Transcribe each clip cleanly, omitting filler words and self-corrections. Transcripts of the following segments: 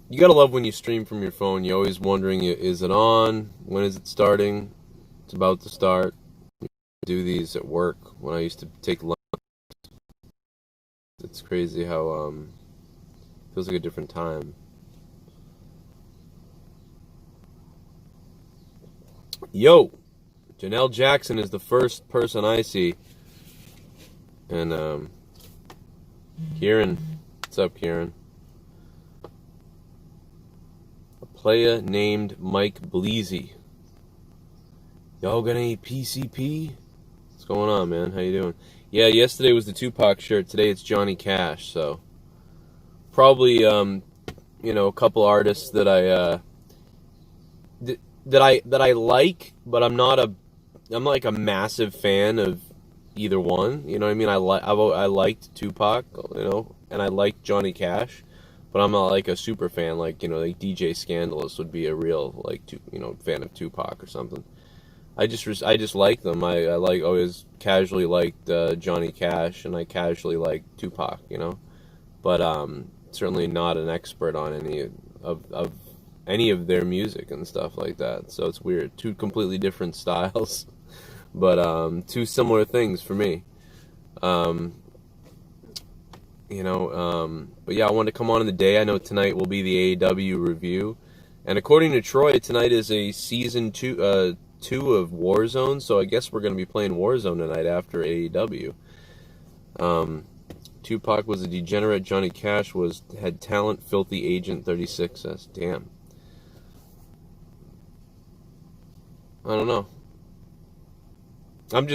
You gotta love when you stream from your phone. You're always wondering, is it on? When is it starting? It's about to start. I do these at work when I used to take lunch. It's crazy how feels like a different time. Yo, Janelle Jackson is the first person I see, and Kieran, what's up, Kieran? A player named Mike Bleezy. Y'all got any PCP? What's going on, man? How you doing? Yeah, yesterday was the Tupac shirt. Today it's Johnny Cash. So probably you know, a couple artists that I that I like, but I'm like a massive fan of either one. You know what I mean? I liked Tupac, you know, and I liked Johnny Cash, but I'm not like a super fan. Like, you know, like DJ Scandalous would be a real, like, you know, fan of Tupac or something. I just like them. I always casually liked Johnny Cash, and I casually liked Tupac, you know, but certainly not an expert on any of their music and stuff like that. So it's weird. Two completely different styles, but two similar things for me. You know, but yeah, I wanted to come on in the day. I know tonight will be the AEW review, and according to Troy, tonight is a season 2 of Warzone, so I guess we're going to be playing Warzone tonight after AEW. Tupac was a degenerate. Johnny Cash had talent. Filthy Agent 36 says, damn. I don't know. I'm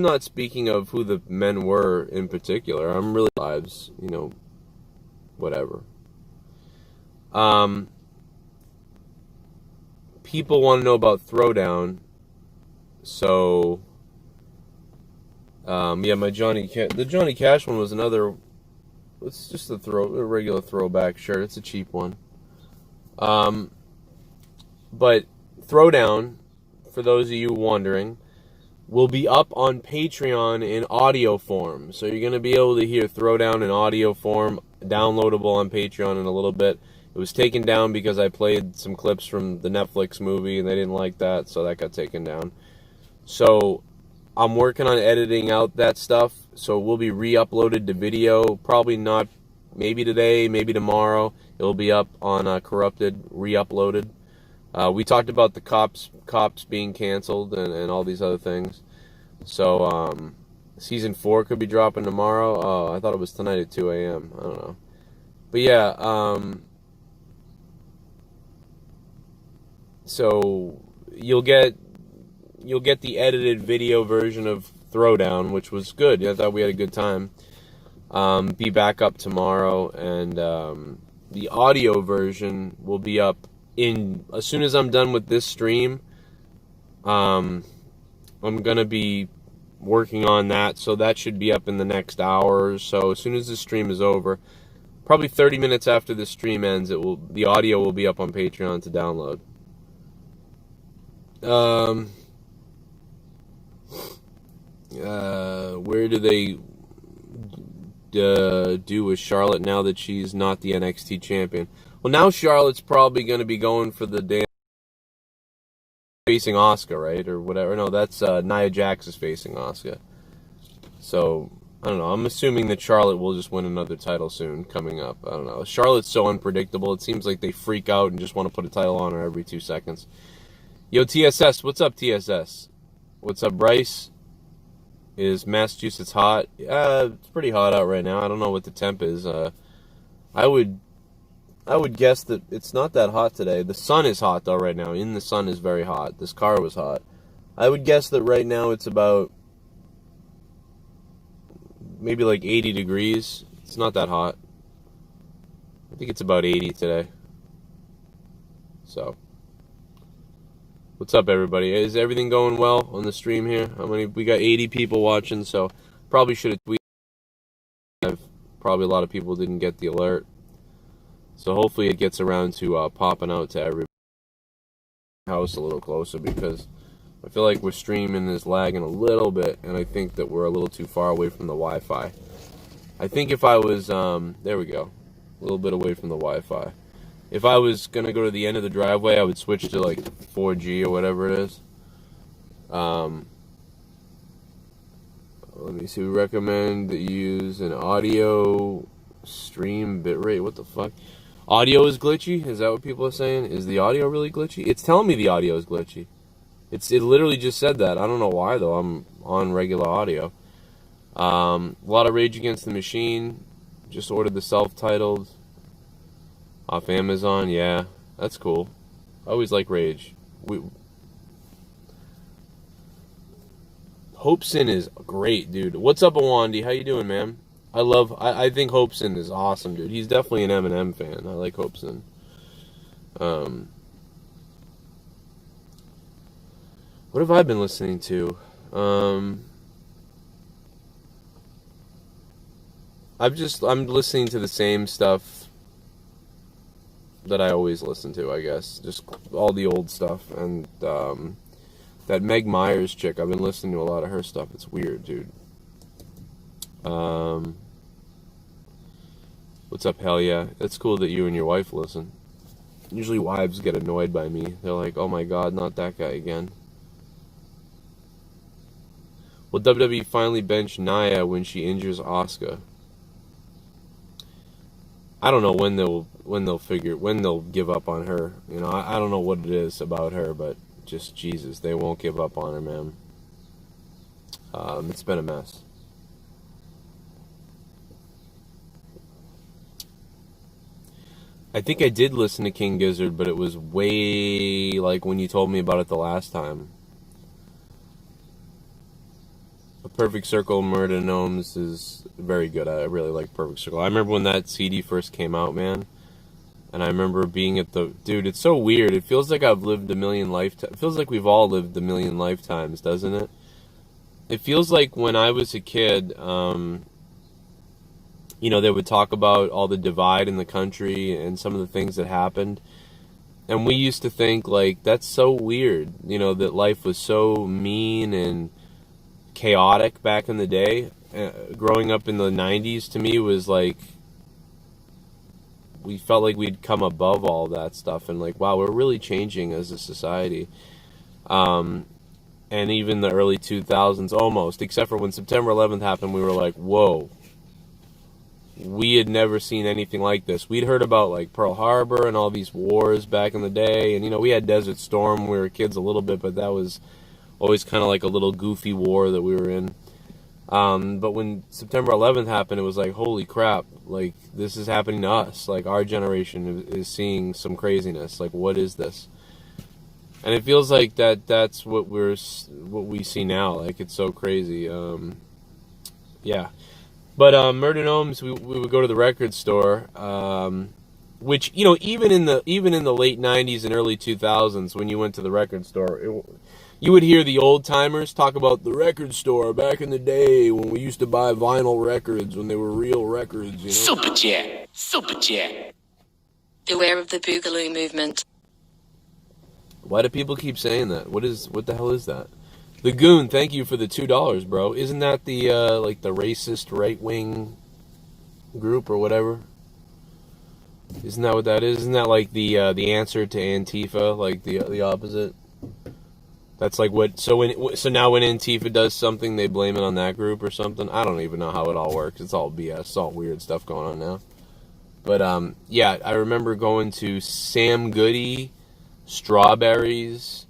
not speaking of who the men were in particular. I'm really lives, you know, whatever. People want to know about Throwdown, so yeah, the Johnny Cash one was another. It's just a regular throwback shirt. It's a cheap one. But Throwdown, for those of you wondering, will be up on Patreon in audio form. So you're going to be able to hear Throwdown in audio form, downloadable on Patreon in a little bit. It was taken down because I played some clips from the Netflix movie and they didn't like that, so that got taken down. So I'm working on editing out that stuff, so it will be re-uploaded to video. Probably not, maybe today, maybe tomorrow. It'll be up on Corrupted, re-uploaded. We talked about the cops being canceled and all these other things. So season 4 could be dropping tomorrow. Oh, I thought it was tonight at 2 a.m. I don't know. But yeah, so you'll get the edited video version of Throwdown, which was good. I thought we had a good time. Be back up tomorrow, and the audio version will be up as soon as I'm done with this stream. I'm gonna be working on that, so that should be up in the next hour or so. As soon as the stream is over, probably 30 minutes after the stream ends, the audio will be up on Patreon to download. Where do they do with Charlotte now that she's not the NXT champion? Well, now Charlotte's probably going to be going for the damn facing Asuka, right? Or whatever. No, that's Nia Jax is facing Asuka. So, I don't know. I'm assuming that Charlotte will just win another title soon coming up. I don't know. Charlotte's so unpredictable. It seems like they freak out and just want to put a title on her every 2 seconds. Yo, TSS. What's up, TSS? What's up, Bryce? Is Massachusetts hot? It's pretty hot out right now. I don't know what the temp is. I would guess that it's not that hot today. The sun is hot, though, right now. In the sun is very hot. This car was hot. I would guess that right now it's about maybe like 80 degrees. It's not that hot. I think it's about 80 today. So, what's up, everybody? Is everything going well on the stream here? We got 80 people watching, so probably should have tweeted. Probably a lot of people didn't get the alert. So hopefully it gets around to popping out to everybody house a little closer, because I feel like we're streaming is lagging a little bit, and I think that we're a little too far away from the Wi-Fi. I think if I was, there we go, a little bit away from the Wi-Fi. If I was going to go to the end of the driveway, I would switch to like 4G or whatever it is. Let me see. We recommend that you use an audio stream bitrate. What the fuck? Audio is glitchy? Is that what people are saying? Is the audio really glitchy? It's telling me the audio is glitchy. It literally just said that. I don't know why, though. I'm on regular audio. A lot of Rage Against the Machine. Just ordered the self-titled off Amazon. Yeah, that's cool. I always like Rage. Hopeson is great, dude. What's up, Awandi? How you doing, man? I think Hopeson is awesome, dude. He's definitely an Eminem fan. I like Hopeson. What have I been listening to? I'm listening to the same stuff that I always listen to, I guess. Just all the old stuff. And that Meg Myers chick, I've been listening to a lot of her stuff. It's weird, dude. What's up, hell yeah? It's cool that you and your wife listen. Usually wives get annoyed by me. They're like, oh my god, not that guy again. Will WWE finally bench Nia when she injures Asuka? I don't know when they'll give up on her. You know, I don't know what it is about her, but just Jesus, they won't give up on her, man. It's been a mess. I think I did listen to King Gizzard, but it was way like when you told me about it the last time. A Perfect Circle, Murder Gnomes is very good. I really like Perfect Circle. I remember when that CD first came out, man. And I remember being at the... Dude, it's so weird. It feels like I've lived a million lifetimes. It feels like we've all lived a million lifetimes, doesn't it? It feels like when I was a kid, you know, they would talk about all the divide in the country and some of the things that happened. And we used to think, like, that's so weird, you know, that life was so mean and chaotic back in the day. Growing up in the 90s, to me, was like... We felt like we'd come above all that stuff. And, like, wow, we're really changing as a society. And even the early 2000s, almost. Except for when September 11th happened, we were like, whoa. We had never seen anything like this. We'd heard about, like, Pearl Harbor and all these wars back in the day. And, you know, we had Desert Storm when we were kids a little bit, but that was always kind of like a little goofy war that we were in. But when September 11th happened, it was like, holy crap, like, this is happening to us. Like, our generation is seeing some craziness. Like, what is this? And it feels like that's what we see now. Like, it's so crazy. Yeah. But Murder Gnomes, we would go to the record store, which, you know, even in the late 90s and early 2000s, when you went to the record store, you would hear the old timers talk about the record store back in the day when we used to buy vinyl records, when they were real records, you know? Super Jet. Super Jet. Beware of the Boogaloo movement. Why do people keep saying that? What the hell is that? The Goon, thank you for the $2, bro. Isn't that the like the racist right-wing group or whatever? Isn't that what that is? Isn't that like the answer to Antifa, like the opposite? That's like what. So now when Antifa does something, they blame it on that group or something. I don't even know how it all works. It's all BS. It's all weird stuff going on now. But yeah, I remember going to Sam Goody, Strawberries.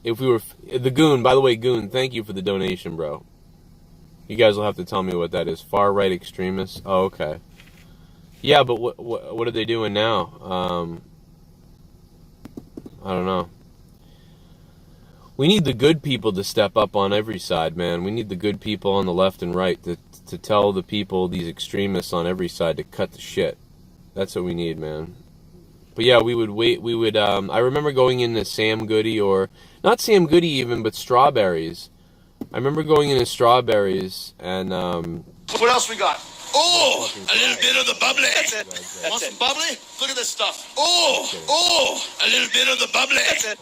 If we were the Goon, by the way, Goon, thank you for the donation, bro. You guys will have to tell me what that is. Far right extremists. Oh, okay. Yeah, but what are they doing now? I don't know. We need the good people to step up on every side, man. We need the good people on the left and right to tell the people, these extremists on every side, to cut the shit. That's what we need, man. But yeah, we would, I remember going into Sam Goody, or, not Sam Goody even, but Strawberries. I remember going into Strawberries, and, What else we got? Oh, a little bit of the bubbly. That's it. Want some bubbly? Look at this stuff. Oh, a little bit of the bubbly. That's it.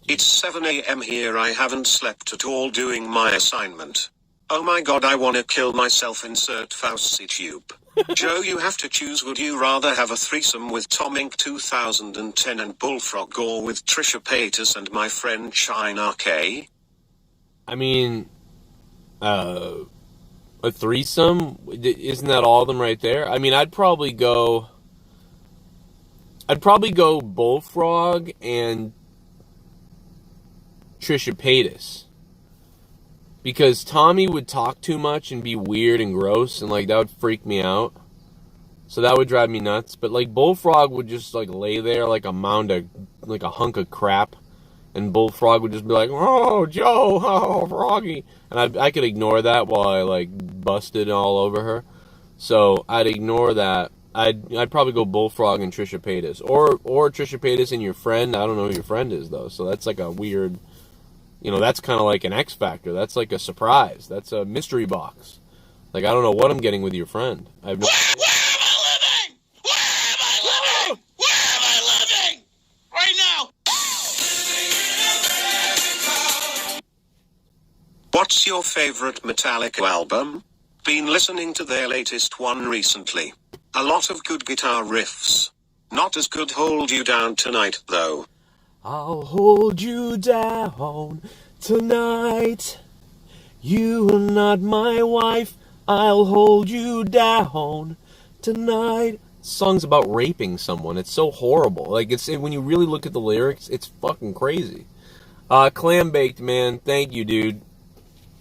It's 7 a.m. here. I haven't slept at all doing my assignment. Oh my god, I wanna kill myself. Insert Fauci tube. Joe, you have to choose. Would you rather have a threesome with Tom Inc. 2010 and Bullfrog, or with Trisha Paytas and my friend China K? I mean, a threesome? Isn't that all of them right there? I mean, I'd probably go Bullfrog and Trisha Paytas. Because Tommy would talk too much and be weird and gross, and, like, that would freak me out. So that would drive me nuts. But, like, Bullfrog would just, like, lay there like a hunk of crap. And Bullfrog would just be like, oh, Joe, oh, Froggy. And I could ignore that while I, like, busted all over her. So I'd ignore that. I'd probably go Bullfrog and Trisha Paytas. Or Trisha Paytas and your friend. I don't know who your friend is, though. So that's, like, a weird... You know, that's kind of like an X Factor. That's like a surprise. That's a mystery box. Like, I don't know what I'm getting with your friend. Where am I living? Where am I living? Where am I living? Right now. What's your favorite Metallica album? Been listening to their latest one recently. A lot of good guitar riffs. Not as good Hold You Down Tonight, though. I'll hold you down tonight. You are not my wife. I'll hold you down tonight. This song's about raping someone. It's so horrible. Like, when you really look at the lyrics, it's fucking crazy. Clam Baked, man, thank you, dude,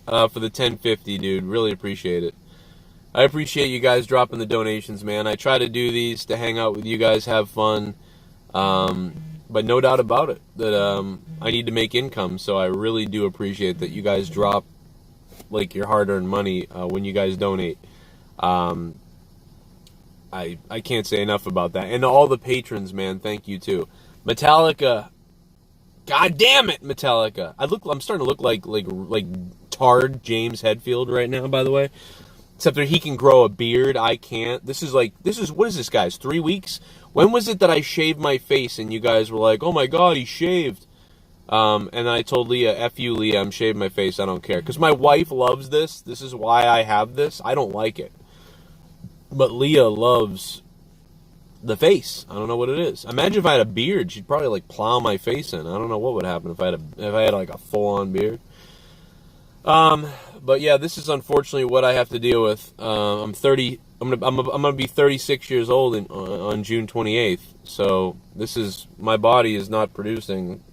for the 1050, dude. Really appreciate it. I appreciate you guys dropping the donations, man. I try to do these to hang out with you guys, have fun. But no doubt about it that I need to make income, so I really do appreciate that you guys drop, like, your hard-earned money when you guys donate. I can't say enough about that. And to all the patrons, man, thank you too. Metallica, god damn it, Metallica. I'm starting to look like tarred James Hetfield right now, by the way. Except that he can grow a beard, I can't. This is what is this, guys? 3 weeks? When was it that I shaved my face and you guys were like, oh my god, he shaved? And I told Leah, F you, Leah, I'm shaving my face, I don't care. Because my wife loves this. This is why I have this. I don't like it. But Leah loves the face. I don't know what it is. Imagine if I had a beard, she'd probably, like, plow my face in. I don't know what would happen if I had like, a full-on beard. But yeah, this is unfortunately what I have to deal with. I'm 30. I'm gonna be 36 years old on June 28th. So my body is not producing.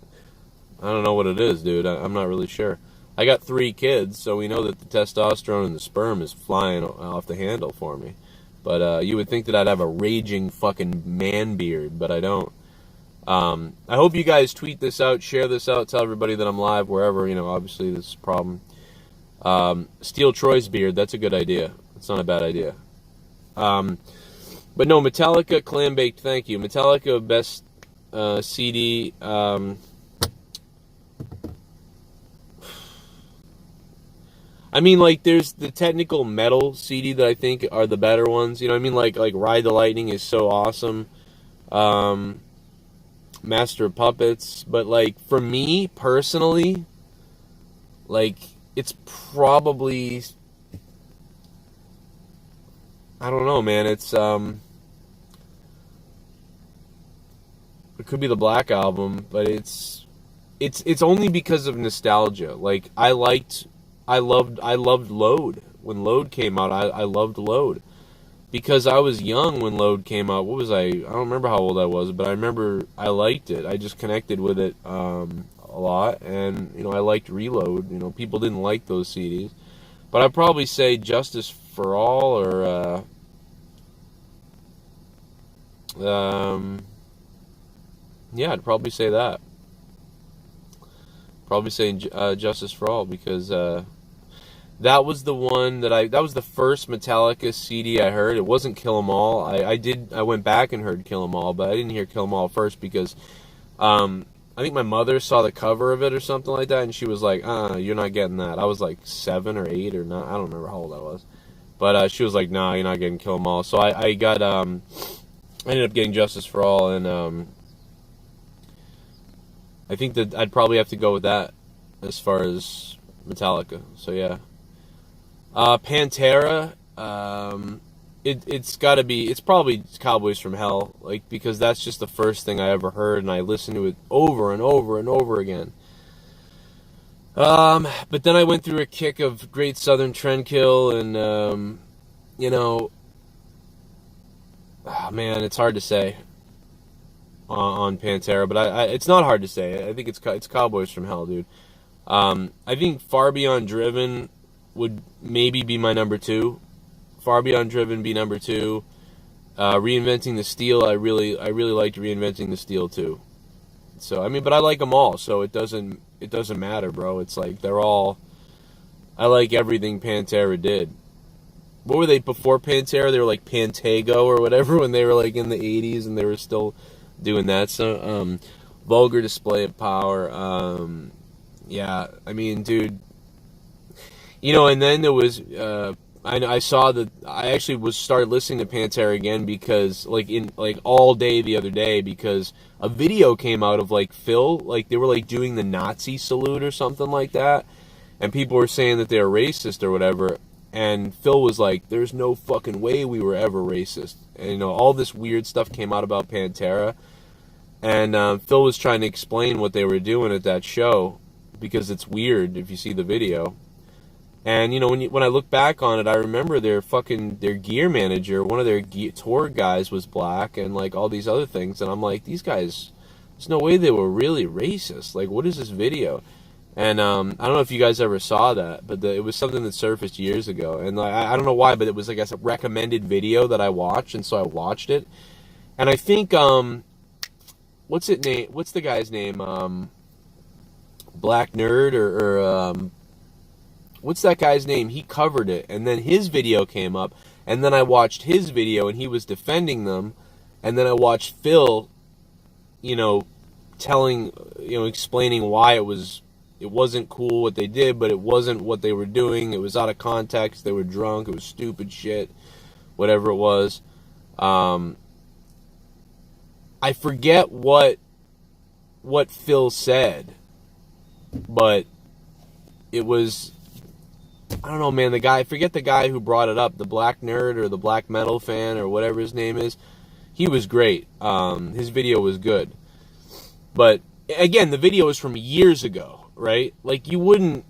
I don't know what it is, dude. I'm not really sure. I got 3 kids, so we know that the testosterone and the sperm is flying off the handle for me. But you would think that I'd have a raging fucking man beard, but I don't. I hope you guys tweet this out, share this out, tell everybody that I'm live wherever. You know, obviously this is a problem. Steal Troy's beard. That's a good idea. It's not a bad idea. But no, Metallica, Clam Baked, thank you. Metallica, best CD. I mean, like, there's the technical metal CD that I think are the better ones. You know what I mean? Like Ride the Lightning is so awesome. Master of Puppets. But, like, for me, personally, like, it's probably... I don't know, man. It's it could be the Black Album, but it's only because of nostalgia. Like, I loved Load when Load came out. I loved Load because I was young when Load came out. What was I don't remember how old I was, but I remember I liked it. I just connected with it a lot, and you know, I liked Reload. You know, people didn't like those CDs, but I'd probably say Justice for All, or yeah, I'd probably say that. Probably say Justice for All, because that was the one that was the first Metallica CD I heard. It wasn't Kill 'Em All. I went back and heard Kill 'Em All, but I didn't hear Kill 'Em All first because I think my mother saw the cover of it or something like that, and she was like, you're not getting that. I was like 7 or 8 or 9. I don't remember how old I was. But she was like, nah, you're not getting Kill 'Em All. So I got, I ended up getting Justice for All, and I think that I'd probably have to go with that as far as Metallica. So yeah. Pantera it's got to be, it's probably Cowboys from Hell, like, because that's just the first thing I ever heard, and I listened to it over and over and over again. But then I went through a kick of Great Southern Trendkill, and, you know, oh, man, it's hard to say on Pantera, but it's not hard to say. I think it's Cowboys from Hell, dude. I think Far Beyond Driven would maybe be my number 2. Far Beyond Driven be number 2. Reinventing the Steel, I really liked Reinventing the Steel too. So I mean, but I like them all, so it doesn't matter, bro. It's like they're all, I like everything Pantera did. What were they before Pantera? They were like Pantego or whatever when they were like in the 80s and they were still doing that. So Vulgar Display of Power. Yeah, I mean, dude, you know, and then there was I saw that I actually started listening to Pantera again because like all day the other day, because a video came out of like Phil, like they were like doing the Nazi salute or something like that, and people were saying that they were racist or whatever, and Phil was like, there's no fucking way we were ever racist. And you know, all this weird stuff came out about Pantera, and Phil was trying to explain what they were doing at that show because it's weird if you see the video. And, you know, when I look back on it, I remember their gear manager, one of their tour guys was black and, like, all these other things. And I'm like, these guys, there's no way they were really racist. Like, what is this video? And I don't know if you guys ever saw that, but it was something that surfaced years ago. And I don't know why, but it was, like, a recommended video that I watched, and so I watched it. And I think, what's the guy's name? Black Nerd or what's that guy's name? He covered it, and then his video came up, and then I watched his video, and he was defending them, and then I watched Phil, you know, explaining why it wasn't cool what they did, but it wasn't what they were doing. It was out of context. They were drunk. It was stupid shit, whatever it was. I forget what Phil said, but it was, I don't know, man, I forget the guy who brought it up, the Black Nerd or the Black Metal Fan or whatever his name is. He was great. His video was good. But, again, the video was from years ago, right? Like, you wouldn't,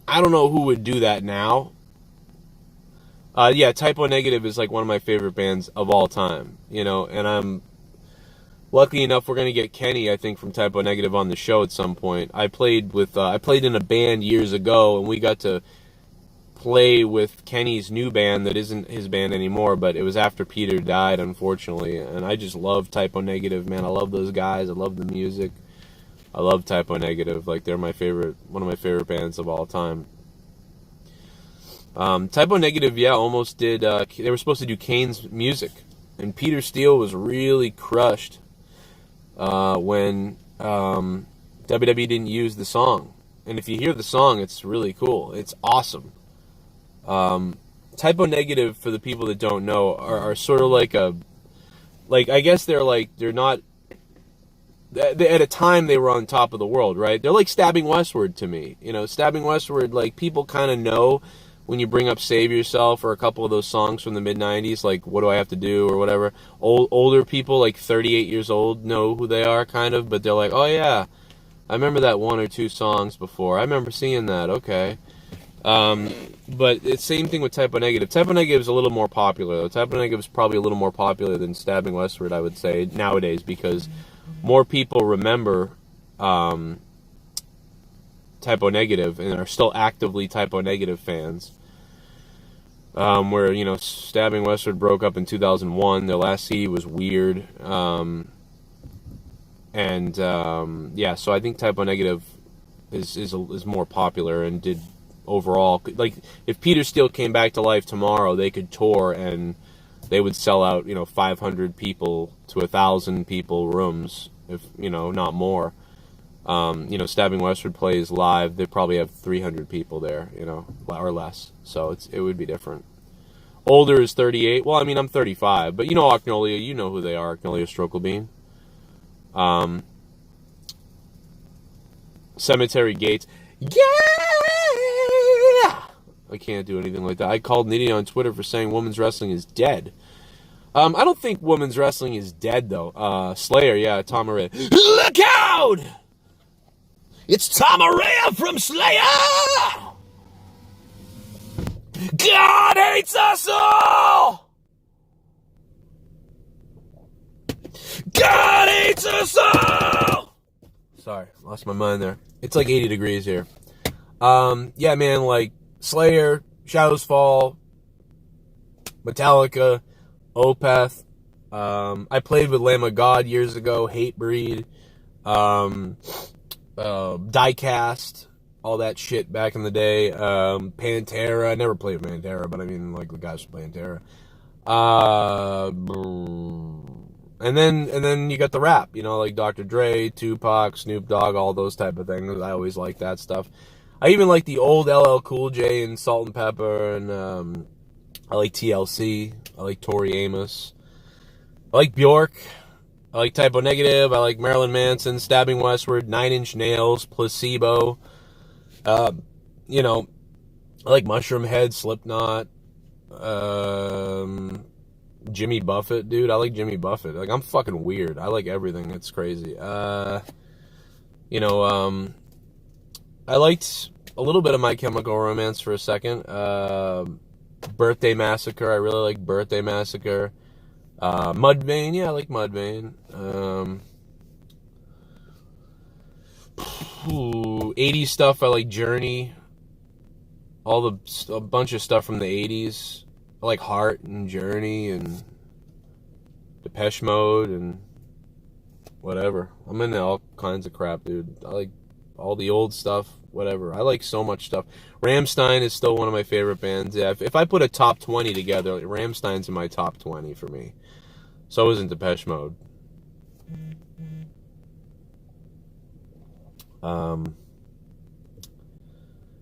I don't know who would do that now. Yeah, Typo Negative is, like, one of my favorite bands of all time, you know, and I'm, lucky enough, we're going to get Kenny, I think, from Typo Negative on the show at some point. I played in a band years ago, and we got to play with Kenny's new band that isn't his band anymore, but it was after Peter died, unfortunately, and I just love Typo Negative, man. I love those guys. I love the music. I love Typo Negative. Like, they're one of my favorite bands of all time. Typo Negative, yeah, almost did, they were supposed to do Kane's music, and Peter Steele was really crushed when WWE didn't use the song. And if you hear the song, it's really cool. It's awesome. Typo Negative, for the people that don't know, are sort of like I guess they're not, at a time they were on top of the world, right? They're like Stabbing Westward to me. You know, Stabbing Westward, like, people kind of know when you bring up Save Yourself or a couple of those songs from the mid-90s, like What Do I Have to Do or whatever. Older people, like 38 years old, know who they are, kind of, but they're like, oh yeah, I remember that one or two songs before. I remember seeing that, okay. But it's same thing with Typo Negative. Typo Negative is a little more popular, though. Typo Negative is probably a little more popular than Stabbing Westward, I would say, nowadays, because more people remember Typo Negative and are still actively Typo Negative fans. Where, you know, Stabbing Westward broke up in 2001. Their last CD was weird. Yeah, so I think Typo Negative is more popular and did overall, like, if Peter Steele came back to life tomorrow, they could tour and they would sell out, you know, 500 people to 1,000 people rooms, if, you know, not more. You know, Stabbing Westward plays live, they probably have 300 people there, you know, or less. So it would be different. Older is 38. Well, I mean, I'm 35, but you know Arknolia, you know who they are, Arknolia Strokelbean. Cemetery Gates. Yeah! I can't do anything like that. I called an idiot on Twitter for saying women's wrestling is dead. I don't think women's wrestling is dead, though. Slayer, yeah, Tom Araya. Look out! It's Tom Araya from Slayer! God hates us all! God hates us all! Sorry, lost my mind there. It's like 80 degrees here. Yeah, man, like Slayer, Shadows Fall, Metallica, Opeth. I played with Lamb of God years ago, Hatebreed, Diecast, all that shit back in the day. Pantera. I never played with Pantera, but I mean, like the guys from Pantera. And then you got the rap, you know, like Dr. Dre, Tupac, Snoop Dogg, all those type of things. I always like that stuff. I even like the old LL Cool J and Salt and Pepper, and I like TLC. I like Tori Amos. I like Bjork. I like Typo Negative. I like Marilyn Manson, Stabbing Westward, 9 Inch Nails, Placebo. You know, I like Mushroom Head, Slipknot. Jimmy Buffett, dude. I like Jimmy Buffett. Like, I'm fucking weird. I like everything. It's crazy. You know, I liked a little bit of My Chemical Romance for a second. Birthday Massacre. I really like Birthday Massacre. Mudvayne. Yeah, I like Mudvayne. 80s stuff. I like Journey. A bunch of stuff from the 80s. I like Heart and Journey and Depeche Mode and whatever. I'm into all kinds of crap, dude. I like all the old stuff, whatever. I like so much stuff. Rammstein is still one of my favorite bands. Yeah, if I put a top 20 together, like, Rammstein's in my top 20 for me. So isn't Depeche Mode.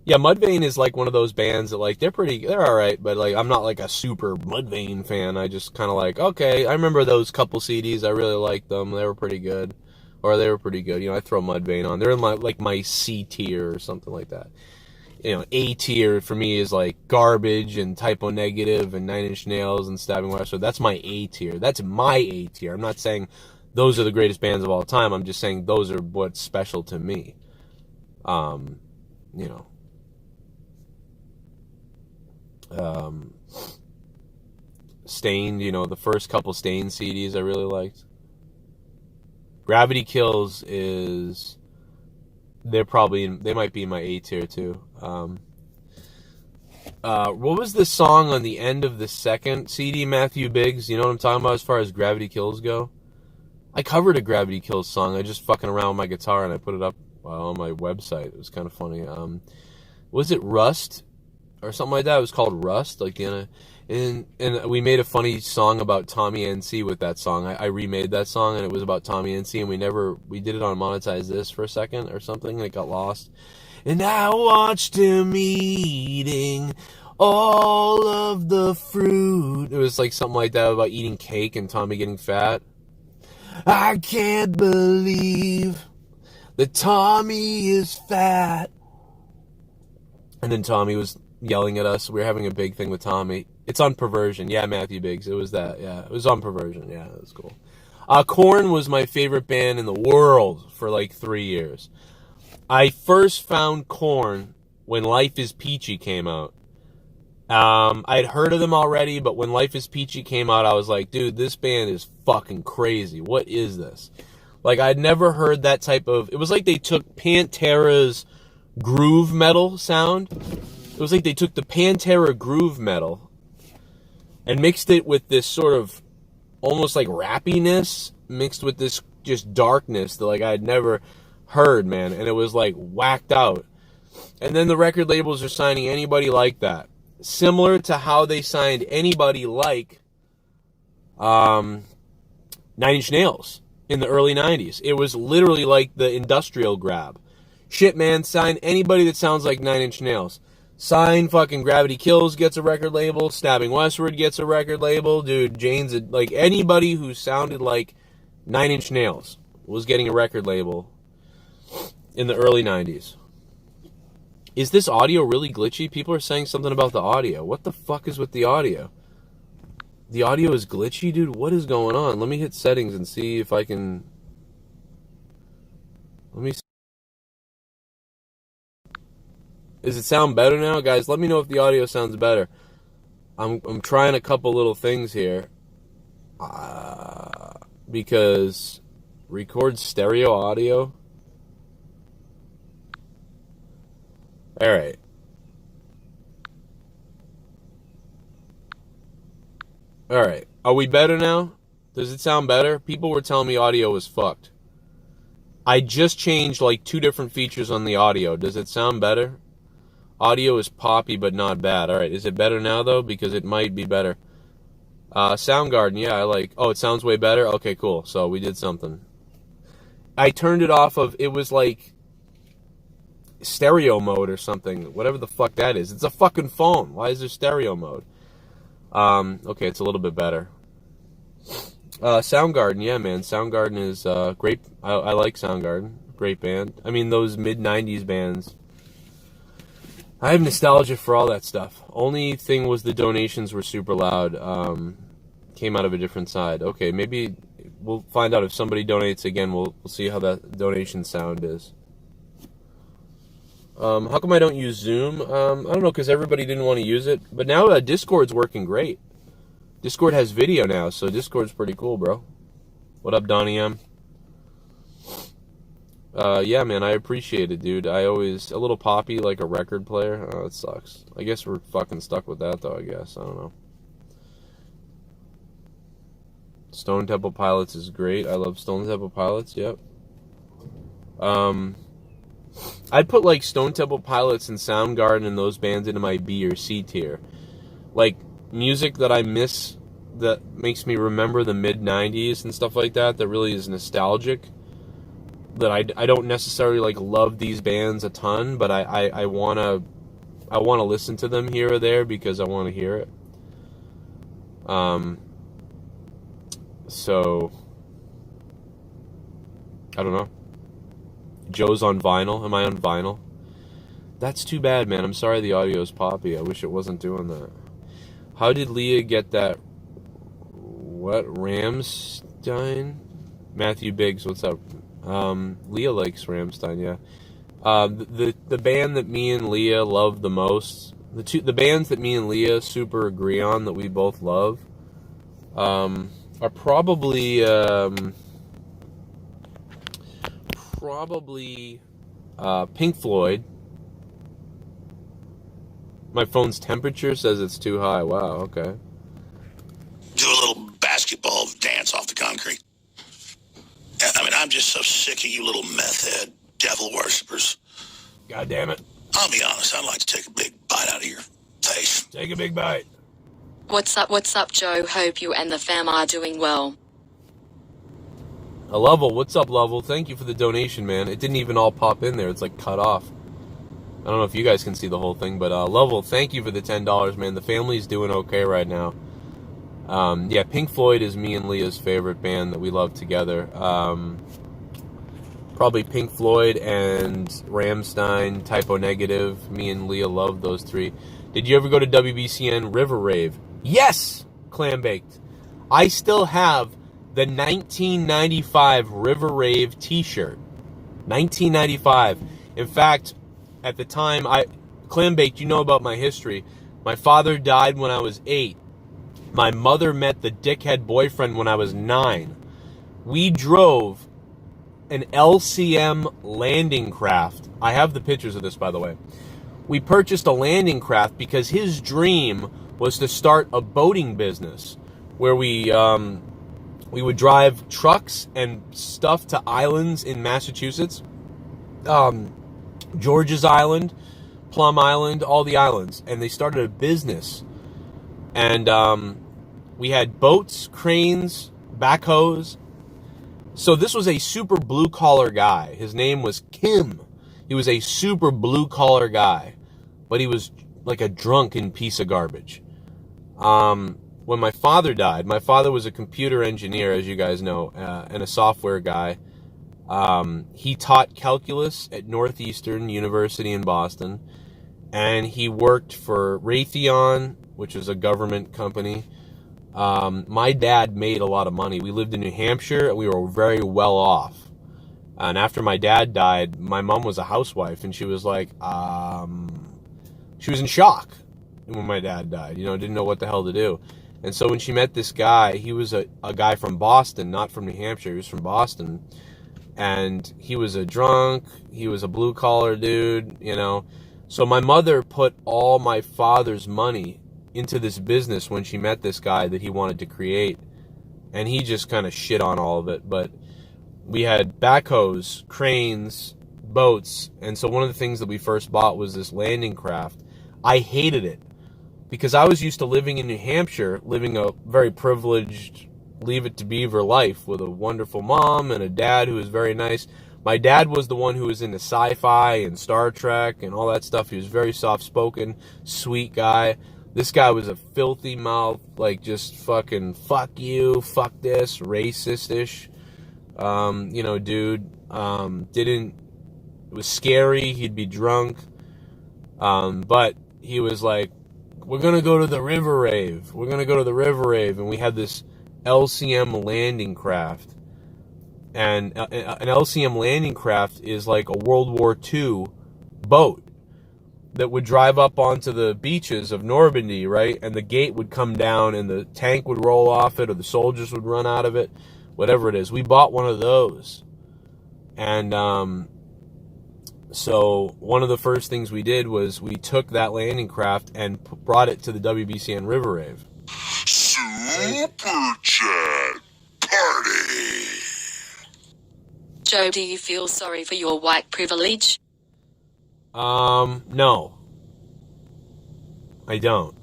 Yeah, Mudvayne is like one of those bands that, like, they're alright, but, like, I'm not like a super Mudvayne fan. I just kind of like, okay, I remember those couple CDs, I really liked them, they were pretty good. You know, I throw Mudvayne on. They're in my C tier or something like that. You know, A tier for me is like Garbage and Typo Negative and 9 Inch Nails and Stabbing Westward. That's my A tier. That's my A tier. I'm not saying those are the greatest bands of all time. I'm just saying those are what's special to me. You know. Stained, you know, the first couple Stained CDs I really liked. Gravity Kills they might be in my A tier too. What was the song on the end of the second CD, Matthew Biggs? You know what I'm talking about as far as Gravity Kills go? I covered a Gravity Kills song. I just fucking around with my guitar and I put it up on my website. It was kind of funny. Was it Rust or something like that? It was called Rust, like, you know. And we made a funny song about Tommy NC with that song. I remade that song, and it was about Tommy NC, and we did it on Monetize This for a second or something, and it got lost. And I watched him eating all of the fruit. It was like something like that about eating cake and Tommy getting fat. I can't believe that Tommy is fat. And then Tommy was yelling at us. We were having a big thing with Tommy. It's on Perversion. Yeah, Matthew Biggs. It was that. Yeah, it was on Perversion. Yeah, that was cool. Korn was my favorite band in the world for like 3 years. I first found Korn when Life is Peachy came out. I'd heard of them already, but when Life is Peachy came out, I was like, dude, this band is fucking crazy. What is this? Like, I'd never heard that type of... It was like they took Pantera's groove metal sound. It was like they took the Pantera groove metal and mixed it with this sort of almost like rappiness mixed with this just darkness that, like, I had never heard, man. And it was like whacked out. And then the record labels are signing anybody like that. Similar to how they signed anybody like 9 Inch Nails in the early 90s. It was literally like the industrial grab. Shit, man, sign anybody that sounds like 9 Inch Nails. Sign fucking Gravity Kills gets a record label. Stabbing Westward gets a record label. Dude, Jane's, like, anybody who sounded like 9 Inch Nails was getting a record label in the early 90s. Is this audio really glitchy? People are saying something about the audio. What the fuck is with the audio? The audio is glitchy, dude? What is going on? Let me hit settings and see if I can... Let me see. Does it sound better now? Guys, let me know if the audio sounds better. I'm trying a couple little things here. Because record stereo audio. Alright. Alright. Are we better now? Does it sound better? People were telling me audio was fucked. I just changed like 2 different features on the audio. Does it sound better? Audio is poppy but not bad. Alright, is it better now though? Because it might be better. Soundgarden, yeah, I like... Oh, it sounds way better? Okay, cool. So we did something. I turned it off of... It was like... stereo mode or something. Whatever the fuck that is. It's a fucking phone. Why is there stereo mode? Okay, it's a little bit better. Soundgarden, yeah, man. Soundgarden is great. I like Soundgarden. Great band. I mean, those mid-90s bands. I have nostalgia for all that stuff. Only thing was the donations were super loud. Came out of a different side. Okay, maybe we'll find out if somebody donates again. We'll see how that donation sound is. How come I don't use Zoom? I don't know, because everybody didn't want to use it. But now Discord's working great. Discord has video now, so Discord's pretty cool, bro. What up, Donnie M? Yeah, man, I appreciate it, dude. I always... A little poppy, like a record player. Oh, it sucks. I guess we're fucking stuck with that, though, I guess. I don't know. Stone Temple Pilots is great. I love Stone Temple Pilots, yep. I'd put, like, Stone Temple Pilots and Soundgarden and those bands into my B or C tier. Like, music that I miss that makes me remember the mid-90s and stuff like that really is nostalgic. That I don't necessarily, like, love these bands a ton, but I wanna listen to them here or there because I want to hear it. So, I don't know. Joe's on vinyl. Am I on vinyl? That's too bad, man. I'm sorry the audio is poppy. I wish it wasn't doing that. How did Leah get that? What? Rammstein? Matthew Biggs, what's up? Leah likes Rammstein, yeah. The band that me and Leah love the most, the bands that me and Leah super agree on that we both love, are probably Pink Floyd. My phone's temperature says it's too high. Wow, okay. Do a little basketball dance off the concrete. I mean, I'm just so sick of you little meth head devil worshippers. God damn it. I'll be honest, I'd like to take a big bite out of your face. Take a big bite. What's up, Joe? Hope you and the fam are doing well. A Level, what's up, Level? Thank you for the donation, man. It didn't even all pop in there. It's like cut off. I don't know if you guys can see the whole thing, but Level, thank you for the $10, man. The family's doing okay right now. Yeah, Pink Floyd is me and Leah's favorite band that we love together. Probably Pink Floyd and Rammstein, Typo Negative. Me and Leah love those 3. Did you ever go to WBCN River Rave? Yes, Clam Baked. I still have the 1995 River Rave t-shirt. 1995. In fact, at the time, Clam Baked, you know about my history. My father died when I was 8. My mother met the dickhead boyfriend when I was 9. We drove an LCM landing craft. I have the pictures of this, by the way. We purchased a landing craft because his dream was to start a boating business where we would drive trucks and stuff to islands in Massachusetts. George's Island, Plum Island, all the islands. And they started a business. And we had boats, cranes, backhoes. So this was a super blue-collar guy. His name was Kim. He was a super blue-collar guy. But he was like a drunken piece of garbage. When my father died, my father was a computer engineer, as you guys know, and a software guy. He taught calculus at Northeastern University in Boston. and he worked for Raytheon, which is a government company. My dad made a lot of money. We lived in New Hampshire, and we were very well off. And after my dad died, my mom was a housewife, and she was like, she was in shock when my dad died, didn't know what the hell to do. And so when she met this guy, he was a guy from Boston, not from New Hampshire, he was from Boston. And he was a drunk, he was a blue-collar dude, So my mother put all my father's money into this business when she met this guy that he wanted to create. And he just kind of shit on all of it. But we had backhoes, cranes, boats. And so one of the things that we first bought was this landing craft. I hated it because I was used to living in New Hampshire, living a very privileged Leave It to Beaver life with a wonderful mom and a dad who was very nice. My dad was the one who was into sci-fi and Star Trek and all that stuff. He was very soft-spoken, sweet guy. This guy was a filthy mouth, like just fucking fuck you, fuck this, racist-ish, dude. It was scary. He'd be drunk. But he was like, we're going to go to the river rave. We're going to go to the river rave. And we had this LCM landing craft. And an LCM landing craft is like a World War II boat that would drive up onto the beaches of Normandy, right? And the gate would come down and the tank would roll off it or the soldiers would run out of it, whatever it is. We bought one of those. And so one of the first things we did was we took that landing craft and brought it to the WBCN River Rave. Super Chat Party. Joe, do you feel sorry for your white privilege? No. I don't.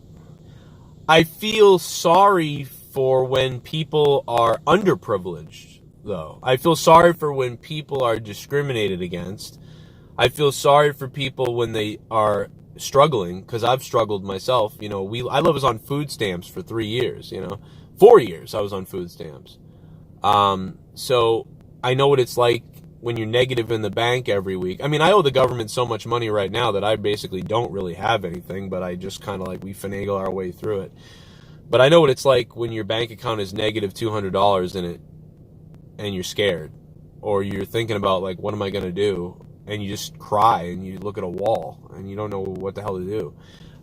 I feel sorry for when people are underprivileged, though. I feel sorry for when people are discriminated against. I feel sorry for people when they are struggling, because I've struggled myself. I was on food stamps for 3 years, 4 years I was on food stamps. So I know what it's like when you're negative in the bank every week. I mean, I owe the government so much money right now that I basically don't really have anything, but I just kind of we finagle our way through it. But I know what it's like when your bank account is negative $200 in it and you're scared, or you're thinking about what am I going to do? And you just cry and you look at a wall and you don't know what the hell to do.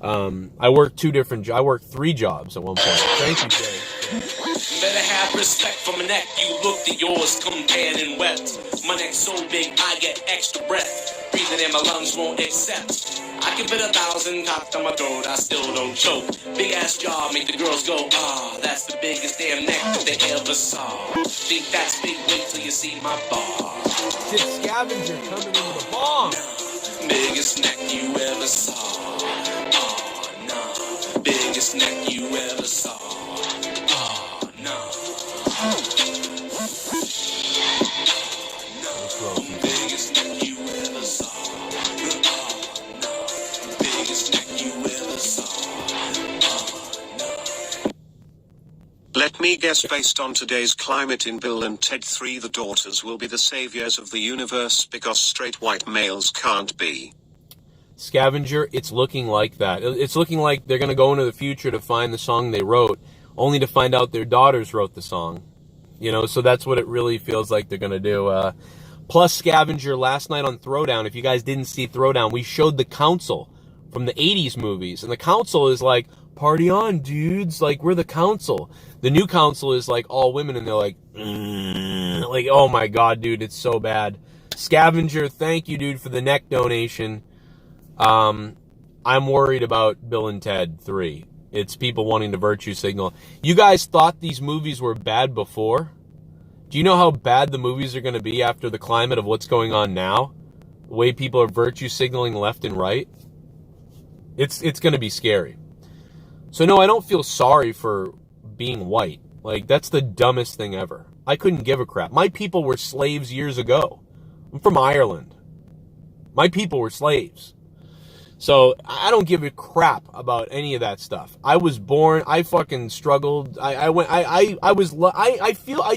I worked 3 jobs at one point. Thank you, Jay. Better have respect for my neck. You looked at yours, compared and wept. My neck's so big, I get extra breath. Breathing in my lungs won't accept. I can fit 1,000 cops down my throat, I still don't choke. Big ass jaw make the girls go, that's the biggest damn neck that they ever saw. Think that's big, wait till you see my bar. Did Scavenger coming in with a bomb? Biggest neck you ever saw. Biggest neck you ever saw. Biggest neck you ever saw. Biggest neck you ever saw. Let me guess, based on today's climate in Bill and Ted 3, the daughters will be the saviors of the universe because straight white males can't be. Scavenger, it's looking like that. It's looking like they're going to go into the future to find the song they wrote, only to find out their daughters wrote the song. So that's what it really feels like they're going to do. Plus, Scavenger, last night on Throwdown, if you guys didn't see Throwdown, we showed the council from the 80s movies. And the council is like, party on, dudes. We're the council. The new council is all women, and they're like, oh my God, dude, it's so bad. Scavenger, thank you, dude, for the neck donation. I'm worried about Bill and Ted 3. It's people wanting to virtue signal. You guys thought these movies were bad before? Do you know how bad the movies are going to be after the climate of what's going on now? The way people are virtue signaling left and right? It's going to be scary. So no, I don't feel sorry for being white. That's the dumbest thing ever. I couldn't give a crap. My people were slaves years ago. I'm from Ireland. My people were slaves. So I don't give a crap about any of that stuff. I was born. I fucking struggled. I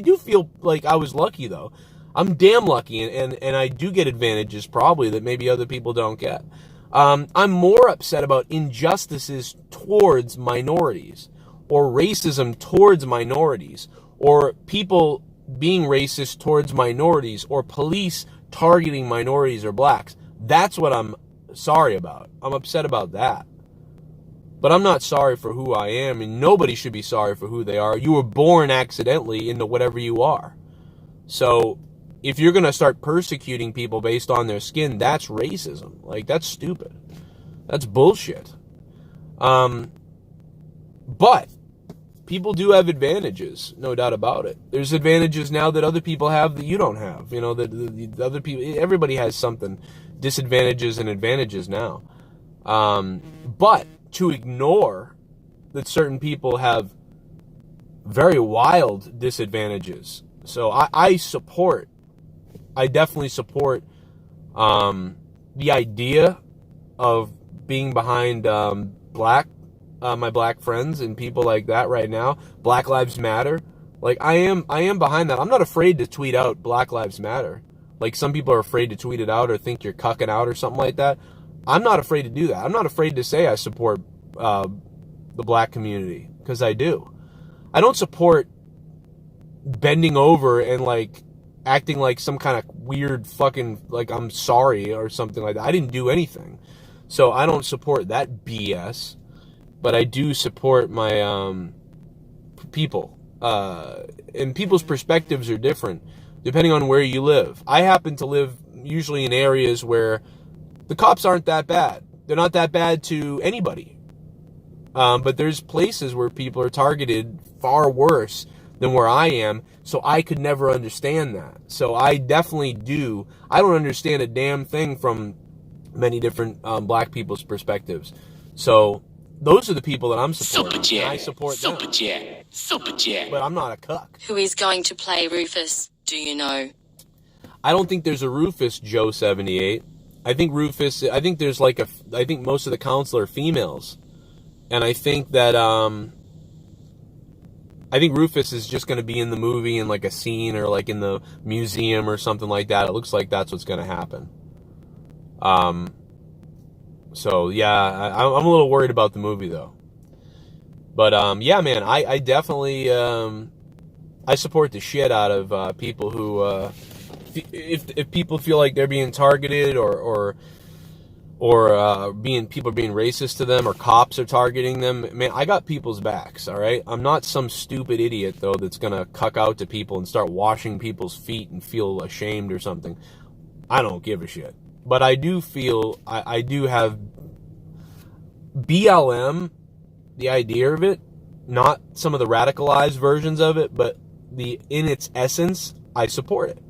do feel like I was lucky though. I'm damn lucky, and I do get advantages probably that maybe other people don't get. I'm more upset about injustices towards minorities, or racism towards minorities, or people being racist towards minorities, or police targeting minorities or blacks. That's what I'm sorry about. I'm upset about that. But I'm not sorry for who I am, and nobody should be sorry for who they are. You were born accidentally into whatever you are. So if you're going to start persecuting people based on their skin, that's racism. Like, that's stupid. That's bullshit. But people do have advantages, no doubt about it. There's advantages now that other people have that you don't have. You know, the other people, everybody has something, disadvantages and advantages now. But to ignore that certain people have very wild disadvantages. So I definitely support the idea of being behind my black friends and people like that right now. Black Lives Matter. Like, I am behind that. I'm not afraid to tweet out Black Lives Matter. Like, some people are afraid to tweet it out or think you're cucking out or something like that. I'm not afraid to do that. I'm not afraid to say I support the black community, because I do. I don't support bending over and, like, acting like some kind of weird fucking, like, I'm sorry or something like that. I didn't do anything. So I don't support that BS. But I do support my people. And people's perspectives are different depending on where you live. I happen to live usually in areas where the cops aren't that bad. They're not that bad to anybody. But there's places where people are targeted far worse than where I am, so I could never understand that. So I definitely do. I don't understand a damn thing from many different black people's perspectives. So those are the people that I'm supporting. Super Chat. I support them. Super Chat. Super Chat. But I'm not a cuck. Who is going to play Rufus? Do you know? I don't think there's a Rufus, Joe78. I think there's like I think most of the council are females. And I think that, I think Rufus is just going to be in the movie in like a scene or like in the museum or something like that. It looks like that's what's going to happen. So yeah, I'm a little worried about the movie though. But, yeah, man, I definitely, I support the shit out of, people who, if people feel like they're being targeted or people are being racist to them, or cops are targeting them, man, I got people's backs, all right? I'm not some stupid idiot, though, that's going to cuck out to people and start washing people's feet and feel ashamed or something. I don't give a shit. But I do feel, I do have BLM, the idea of it, not some of the radicalized versions of it, but in its essence, I support it.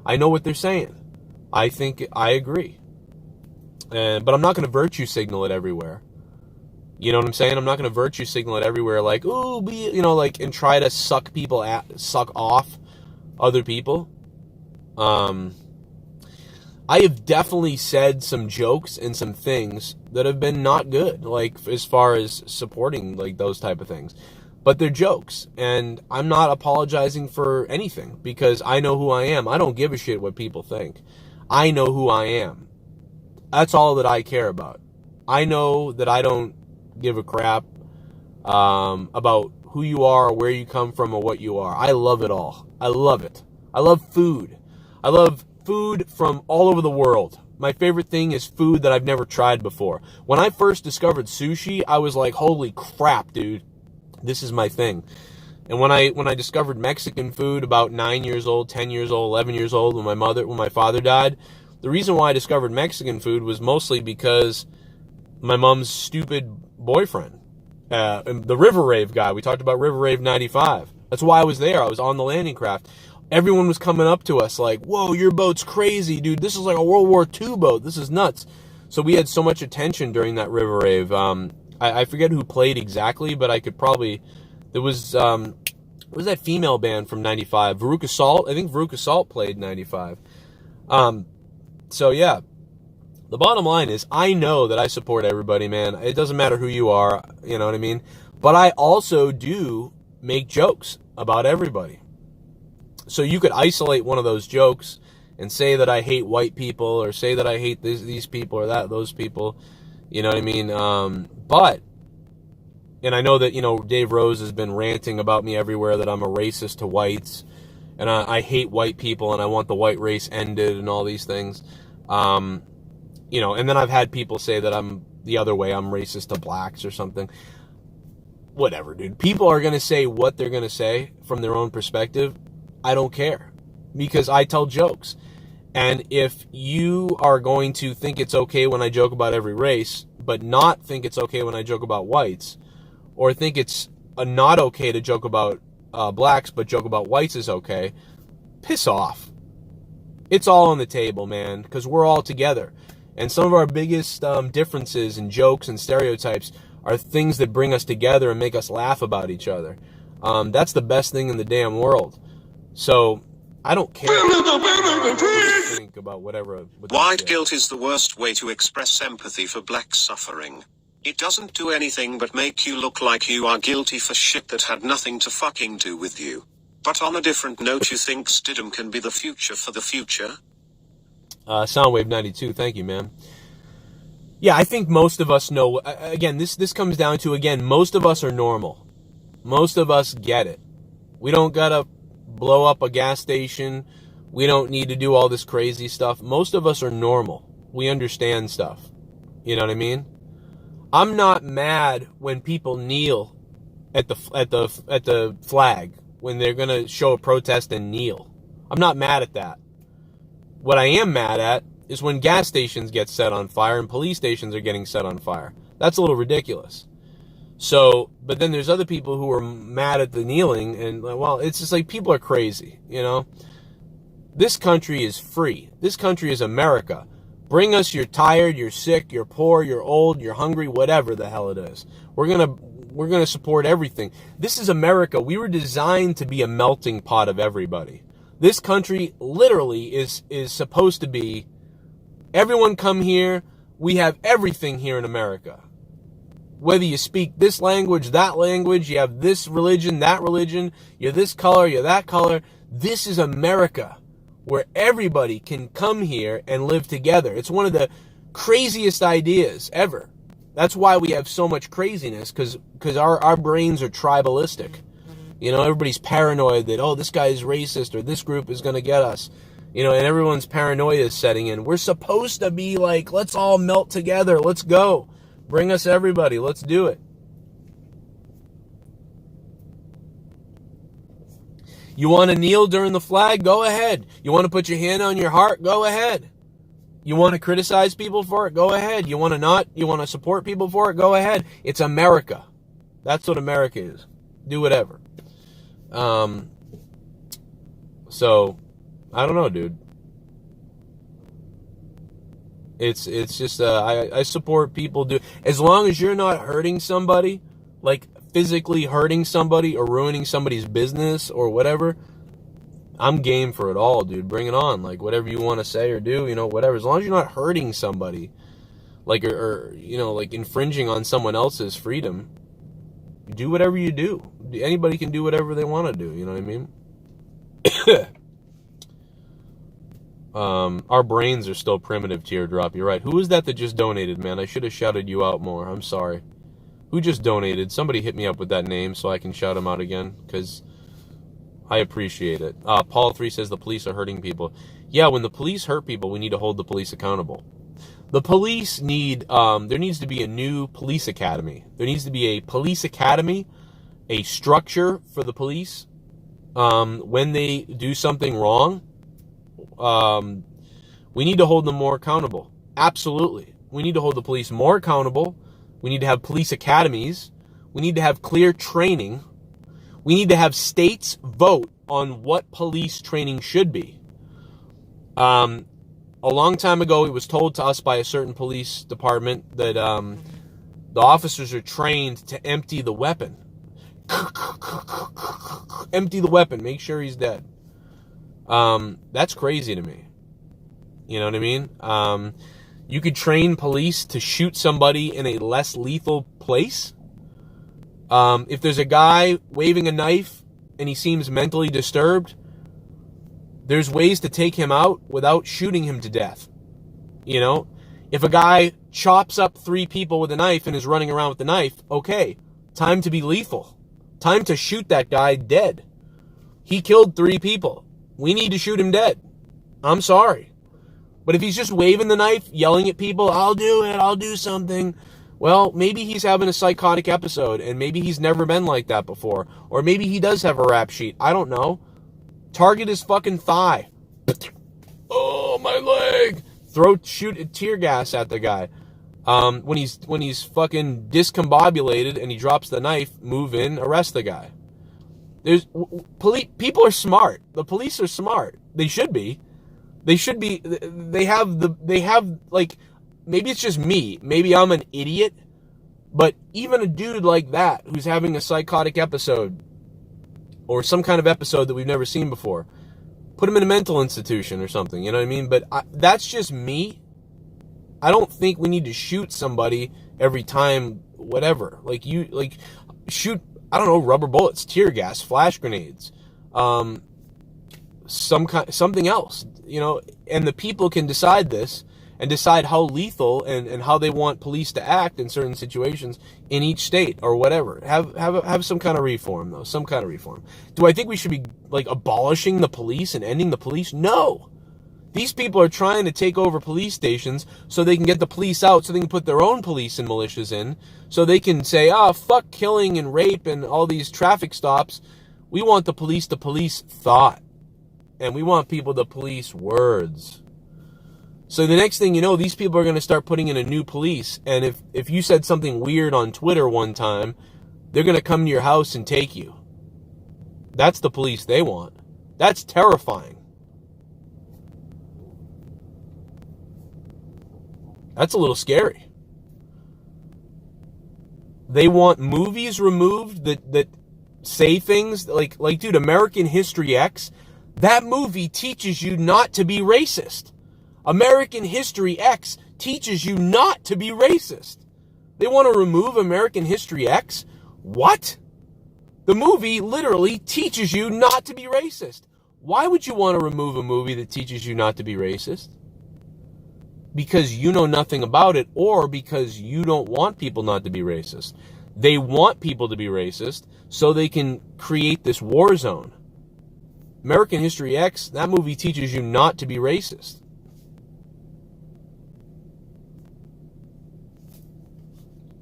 I know what they're saying. I think I agree. But I'm not going to virtue signal it everywhere. You know what I'm saying? I'm not going to virtue signal it everywhere, like, ooh, like, and try to suck off other people. I have definitely said some jokes and some things that have been not good, like, as far as supporting, like, those type of things. But they're jokes, and I'm not apologizing for anything, because I know who I am. I don't give a shit what people think. I know who I am. That's all that I care about. I know that I don't give a crap about who you are, or where you come from, or what you are. I love it all. I love it. I love food. I love food from all over the world. My favorite thing is food that I've never tried before. When I first discovered sushi, I was like, holy crap, dude. This is my thing. And when I discovered Mexican food about 9 years old, 10 years old, 11 years old, when my father died, the reason why I discovered Mexican food was mostly because my mom's stupid boyfriend, the River Rave guy. We talked about River Rave 95. That's why I was there. I was on the landing craft. Everyone was coming up to us like, whoa, your boat's crazy, dude. This is like a World War II boat. This is nuts. So we had so much attention during that River Rave. I forget who played exactly, but I could probably... There was... what was that female band from 95? Veruca Salt? I think Veruca Salt played 95. So, yeah. The bottom line is, I know that I support everybody, man. It doesn't matter who you are, you know what I mean? But I also do make jokes about everybody. So you could isolate one of those jokes and say that I hate white people or say that I hate these people or those people. You know what I mean? And I know that, Dave Rose has been ranting about me everywhere that I'm a racist to whites, and I hate white people, and I want the white race ended, and all these things. And then I've had people say that I'm the other way, I'm racist to blacks or something. Whatever, dude. People are going to say what they're going to say from their own perspective. I don't care, because I tell jokes. And if you are going to think it's okay when I joke about every race, but not think it's okay when I joke about whites, or think it's not okay to joke about blacks, but joke about whites is okay, piss off. It's all on the table, man, because we're all together. And some of our biggest differences and jokes and stereotypes are things that bring us together and make us laugh about each other. That's the best thing in the damn world. So I don't care what you think about whatever. White guilt is the worst way to express empathy for black suffering. It doesn't do anything but make you look like you are guilty for shit that had nothing to fucking do with you. But on a different note, you think Stidham can be the future for the future? Soundwave 92, thank you, man. Yeah, I think most of us know. Again, this comes down to, most of us are normal. Most of us get it. We don't gotta blow up a gas station. We don't need to do all this crazy stuff. Most of us are normal. We understand stuff. You know what I mean? I'm not mad when people kneel at the flag when they're gonna show a protest and kneel. I'm not mad at that. What I am mad at is when gas stations get set on fire and police stations are getting set on fire. That's a little ridiculous. So, but then there's other people who are mad at the kneeling, and, well, it's just like people are crazy, This country is free. This country is America. Bring us you're tired, you're sick, you're poor, you're old, you're hungry, whatever the hell it is. We're gonna support everything. This is America. We were designed to be a melting pot of everybody. This country literally is supposed to be, everyone come here, we have everything here in America. Whether you speak this language, that language, you have this religion, that religion, you're this color, you're that color. This is America, where everybody can come here and live together. It's one of the craziest ideas ever. That's why we have so much craziness, because our brains are tribalistic. Everybody's paranoid that, this guy is racist or this group is going to get us. And everyone's paranoia is setting in. We're supposed to be like, let's all melt together. Let's go. Bring us everybody. Let's do it. You want to kneel during the flag? Go ahead. You want to put your hand on your heart? Go ahead. You want to criticize people for it? Go ahead. You want to not? You want to support people for it? Go ahead. It's America. That's what America is. Do whatever. So, I don't know, dude. It's just, I support people do, as long as you're not hurting somebody, like physically hurting somebody or ruining somebody's business or whatever, I'm game for it all, dude. Bring it on. Like, whatever you want to say or do, whatever. As long as you're not hurting somebody, like, or like infringing on someone else's freedom, do whatever you do. Anybody can do whatever they want to do, you know what I mean? Our brains are still primitive, Teardrop. You're right. Who was that just donated, man? I should have shouted you out more. I'm sorry. Who just donated? Somebody hit me up with that name so I can shout him out again, because I appreciate it. Paul 3 says the police are hurting people. Yeah, when the police hurt people, we need to hold the police accountable. The police need, there needs to be a new police academy. There needs to be a police academy, a structure for the police. When they do something wrong, we need to hold them more accountable. Absolutely. We need to hold the police more accountable. We need to have police academies. We need to have clear training. We need to have states vote on what police training should be. A long time ago, it was told to us by a certain police department that the officers are trained to empty the weapon. Empty the weapon. Make sure he's dead. That's crazy to me. You know what I mean? You could train police to shoot somebody in a less lethal place. If there's a guy waving a knife and he seems mentally disturbed, There's ways to take him out without shooting him to death. You know, if a guy chops up 3 people with a knife and is running around with the knife, okay, time to be lethal. Time to shoot that guy dead. He killed 3 people. We need to shoot him dead. I'm sorry. But if he's just waving the knife, yelling at people, I'll do it, I'll do something, well, maybe he's having a psychotic episode, and maybe he's never been like that before. Or maybe he does have a rap sheet. I don't know. Target his fucking thigh. Oh, my leg. Shoot tear gas at the guy. When he's fucking discombobulated and he drops the knife, move in, arrest the guy. People are smart. The police are smart. They should be. They have like, maybe it's just me. Maybe I'm an idiot. But even a dude like that who's having a psychotic episode or some kind of episode that we've never seen before, put him in a mental institution or something, you know what I mean? But that's just me. I don't think we need to shoot somebody every time, whatever. Shoot, I don't know, rubber bullets, tear gas, flash grenades, something else, you know, and the people can decide this and decide how lethal and how they want police to act in certain situations in each state or whatever. Have some kind of reform, though, some kind of reform. Do I think we should be, like, abolishing the police and ending the police? No. These people are trying to take over police stations so they can get the police out, so they can put their own police and militias in, so they can say, fuck killing and rape and all these traffic stops. We want the police to police thought. And we want people to police words. So the next thing you know, these people are going to start putting in a new police. And if you said something weird on Twitter one time, they're going to come to your house and take you. That's the police they want. That's terrifying. That's a little scary. They want movies removed that say things like, dude, American History X, that movie teaches you not to be racist. American History X teaches you not to be racist. They want to remove American History X? What? The movie literally teaches you not to be racist. Why would you want to remove a movie that teaches you not to be racist? Because you know nothing about it, or because you don't want people not to be racist. They want people to be racist so they can create this war zone. American History X, that movie teaches you not to be racist.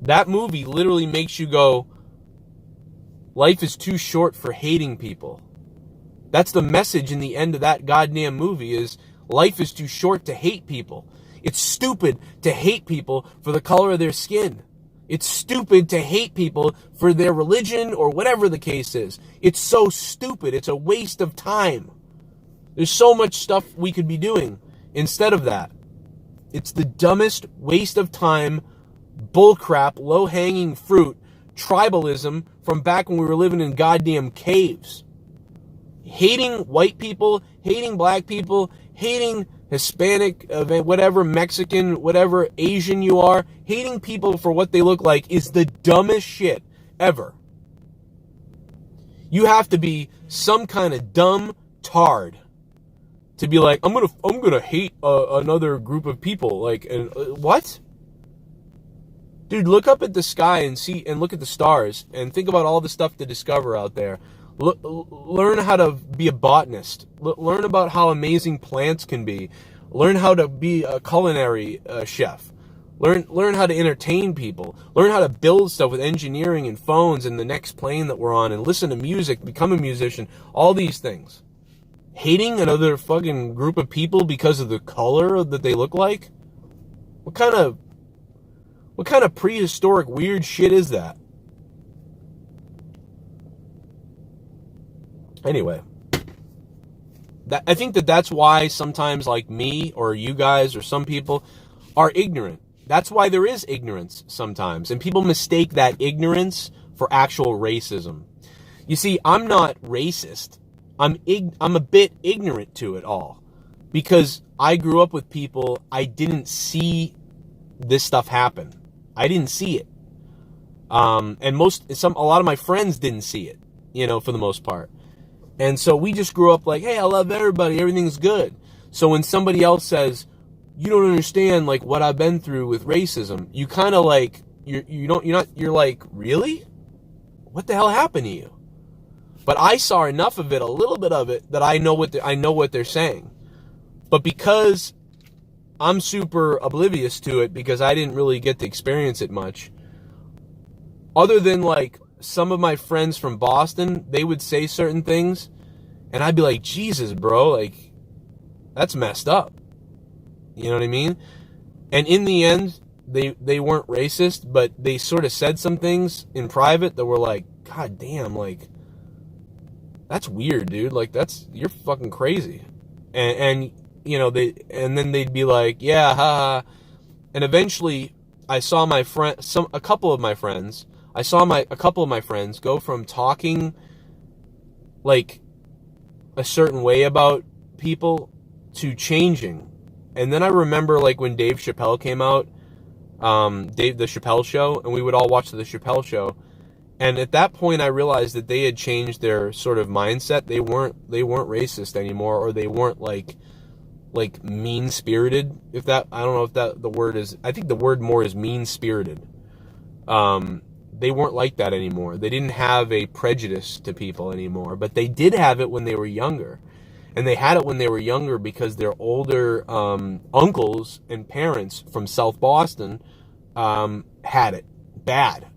That movie literally makes you go, life is too short for hating people. That's the message in the end of that goddamn movie is, life is too short to hate people. It's stupid to hate people for the color of their skin. It's stupid to hate people for their religion or whatever the case is. It's so stupid. It's a waste of time. There's so much stuff we could be doing instead of that. It's the dumbest waste of time, bullcrap, low-hanging fruit, tribalism from back when we were living in goddamn caves. Hating white people, hating black people, hating Hispanic, whatever, Mexican, whatever, Asian you are, hating people for what they look like is the dumbest shit ever. You have to be some kind of dumb tard to be like, I'm gonna hate another group of people. Like, what? Dude, look up at the sky and look at the stars and think about all the stuff to discover out there. Learn how to be a botanist. Learn about how amazing plants can be. Learn how to be a culinary chef. Learn how to entertain people. Learn how to build stuff with engineering and phones and the next plane that we're on, and listen to music, become a musician, all these things. Hating another fucking group of people because of the color that they look like? What kind of prehistoric weird shit is that? Anyway, I think that's why sometimes, like me or you guys or some people are ignorant. That's why there is ignorance sometimes, and people mistake that ignorance for actual racism. You see, I'm not racist. I'm a bit ignorant to it all because I grew up with people. I didn't see this stuff happen. I didn't see it, and a lot of my friends didn't see it. You know, for the most part. And so we just grew up like, hey, I love everybody, everything's good. So when somebody else says, you don't understand like what I've been through with racism, you kind of like, you're like, really? What the hell happened to you? But I saw enough of it, a little bit of it, that I know what they're saying. But because I'm super oblivious to it, because I didn't really get to experience it much, other than like some of my friends from Boston, they would say certain things, and I'd be like, Jesus, bro, like, that's messed up. You know what I mean? And in the end, they weren't racist, but they sort of said some things in private that were like, God damn, like, that's weird, dude. Like, you're fucking crazy. And you know, then they'd be like, yeah, haha. And eventually, I saw a couple of my friends go from talking like a certain way about people to changing. And then I remember like when Dave Chappelle came out, the Chappelle Show, and we would all watch the Chappelle Show. And at that point, I realized that they had changed their sort of mindset. They weren't racist anymore, or they weren't like mean-spirited. I don't know if that the word is. I think the word more is mean-spirited. They weren't like that anymore. They didn't have a prejudice to people anymore, but they did have it when they were younger. And they had it when they were younger because their older uncles and parents from South Boston had it bad.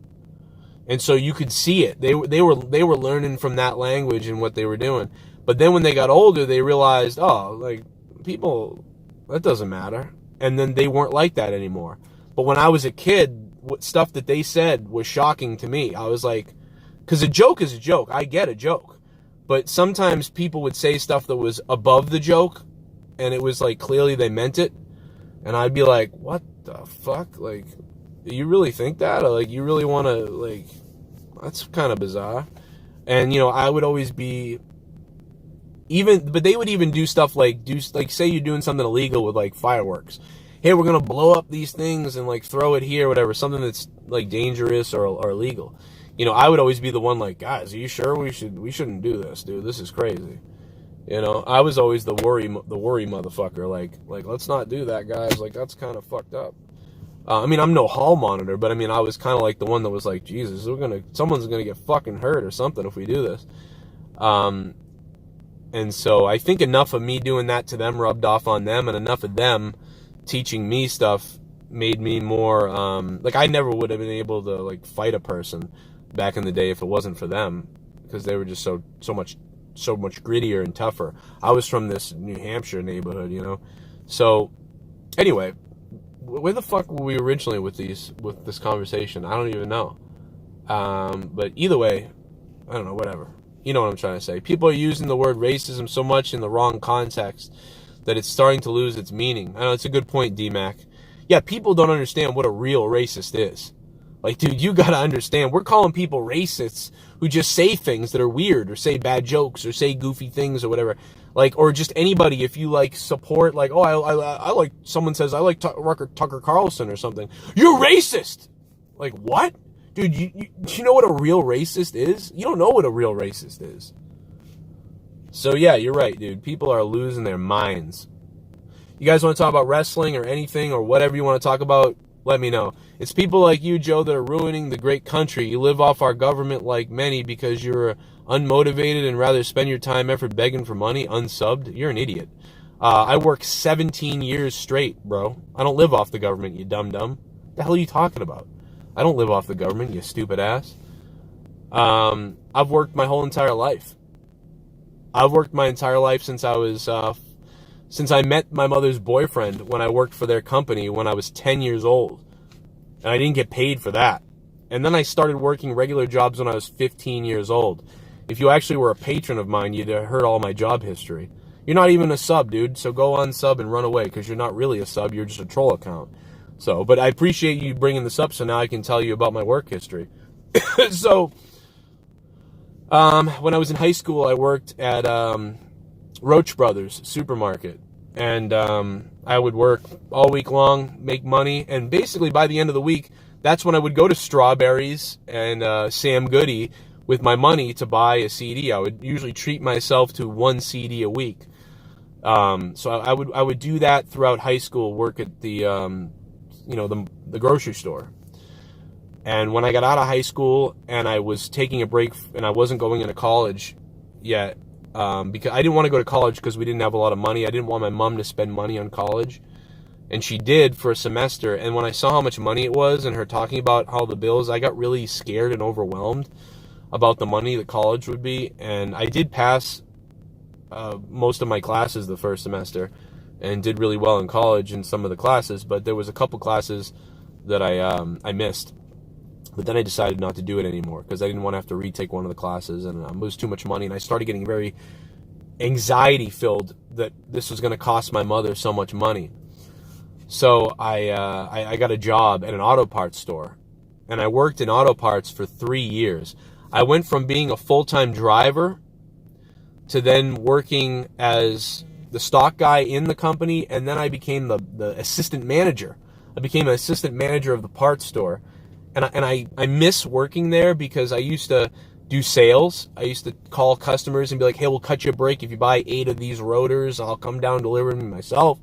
And so you could see it. They were learning from that language and what they were doing. But then when they got older, they realized, oh, like, people, that doesn't matter. And then they weren't like that anymore. But when I was a kid, what stuff that they said was shocking to me. I was like, because a joke is a joke. I get a joke. But sometimes people would say stuff that was above the joke, and it was like clearly they meant it. And I'd be like, what the fuck? Like, you really think that? Or like, you really want to, like, that's kind of bizarre. And, you know, I would always be, but they would even do stuff like, say you're doing something illegal with like fireworks. Hey, we're going to blow up these things and like throw it here, whatever, something that's like dangerous or illegal. You know, I would always be the one like, guys, are you sure we shouldn't do this, dude? This is crazy. You know, I was always the worry motherfucker. Like, let's not do that, guys. Like, that's kind of fucked up. I mean, I'm no hall monitor, but I mean, I was kind of like the one that was like, Jesus, someone's gonna get fucking hurt or something if we do this. And so I think enough of me doing that to them rubbed off on them, and enough of them teaching me stuff made me more, like, I never would have been able to, like, fight a person back in the day if it wasn't for them, because they were just so much grittier and tougher. I was from this New Hampshire neighborhood, you know. So anyway, where the fuck were we originally with this conversation? I don't even know. But either way, I don't know, whatever. You know what I'm trying to say. People are using the word racism so much in the wrong context that it's starting to lose its meaning. I know, it's a good point, D-Mac. Yeah, people don't understand what a real racist is. Like, dude, you gotta understand, we're calling people racists who just say things that are weird, or say bad jokes, or say goofy things, or whatever. Like, or just anybody, if you, like, support, like, oh, I like, someone says, I like Tucker Carlson or something. You're racist! Like, what? Dude, do you know what a real racist is? You don't know what a real racist is. So, yeah, you're right, dude. People are losing their minds. You guys want to talk about wrestling or anything or whatever you want to talk about? Let me know. It's people like you, Joe, that are ruining the great country. You live off our government like many because you're unmotivated and rather spend your time, effort begging for money, unsubbed. You're an idiot. I work 17 years straight, bro. I don't live off the government, you dum-dum. What the hell are you talking about? I don't live off the government, you stupid ass. I've worked my whole entire life. I've worked my entire life since I met my mother's boyfriend when I worked for their company when I was 10 years old. And I didn't get paid for that. And then I started working regular jobs when I was 15 years old. If you actually were a patron of mine, you'd have heard all my job history. You're not even a sub, dude, so go unsub and run away, because you're not really a sub, you're just a troll account. So, but I appreciate you bringing this up, so now I can tell you about my work history. So, when I was in high school, I worked at Roach Brothers Supermarket. And I would work all week long, make money, and basically by the end of the week, that's when I would go to Strawberries and Sam Goody, with my money to buy a CD. I would usually treat myself to 1 CD a week. So I would do that throughout high school, work at the the grocery store. And when I got out of high school and I was taking a break and I wasn't going into college yet, because I didn't want to go to college because we didn't have a lot of money. I didn't want my mom to spend money on college. And she did for a semester. And when I saw how much money it was and her talking about how the bills, I got really scared and overwhelmed about the money that college would be. And I did pass most of my classes the first semester and did really well in college in some of the classes. But there was a couple classes that I missed. But then I decided not to do it anymore because I didn't want to have to retake one of the classes, and it was too much money. And I started getting very anxiety-filled that this was going to cost my mother so much money. So I got a job at an auto parts store, and I worked in auto parts for 3 years. I went from being a full-time driver to then working as the stock guy in the company, and then I became the assistant manager. I became an assistant manager of the parts store. And I miss working there because I used to do sales. I used to call customers and be like, hey, we'll cut you a break if you buy 8 of these rotors. I'll come down and deliver them myself.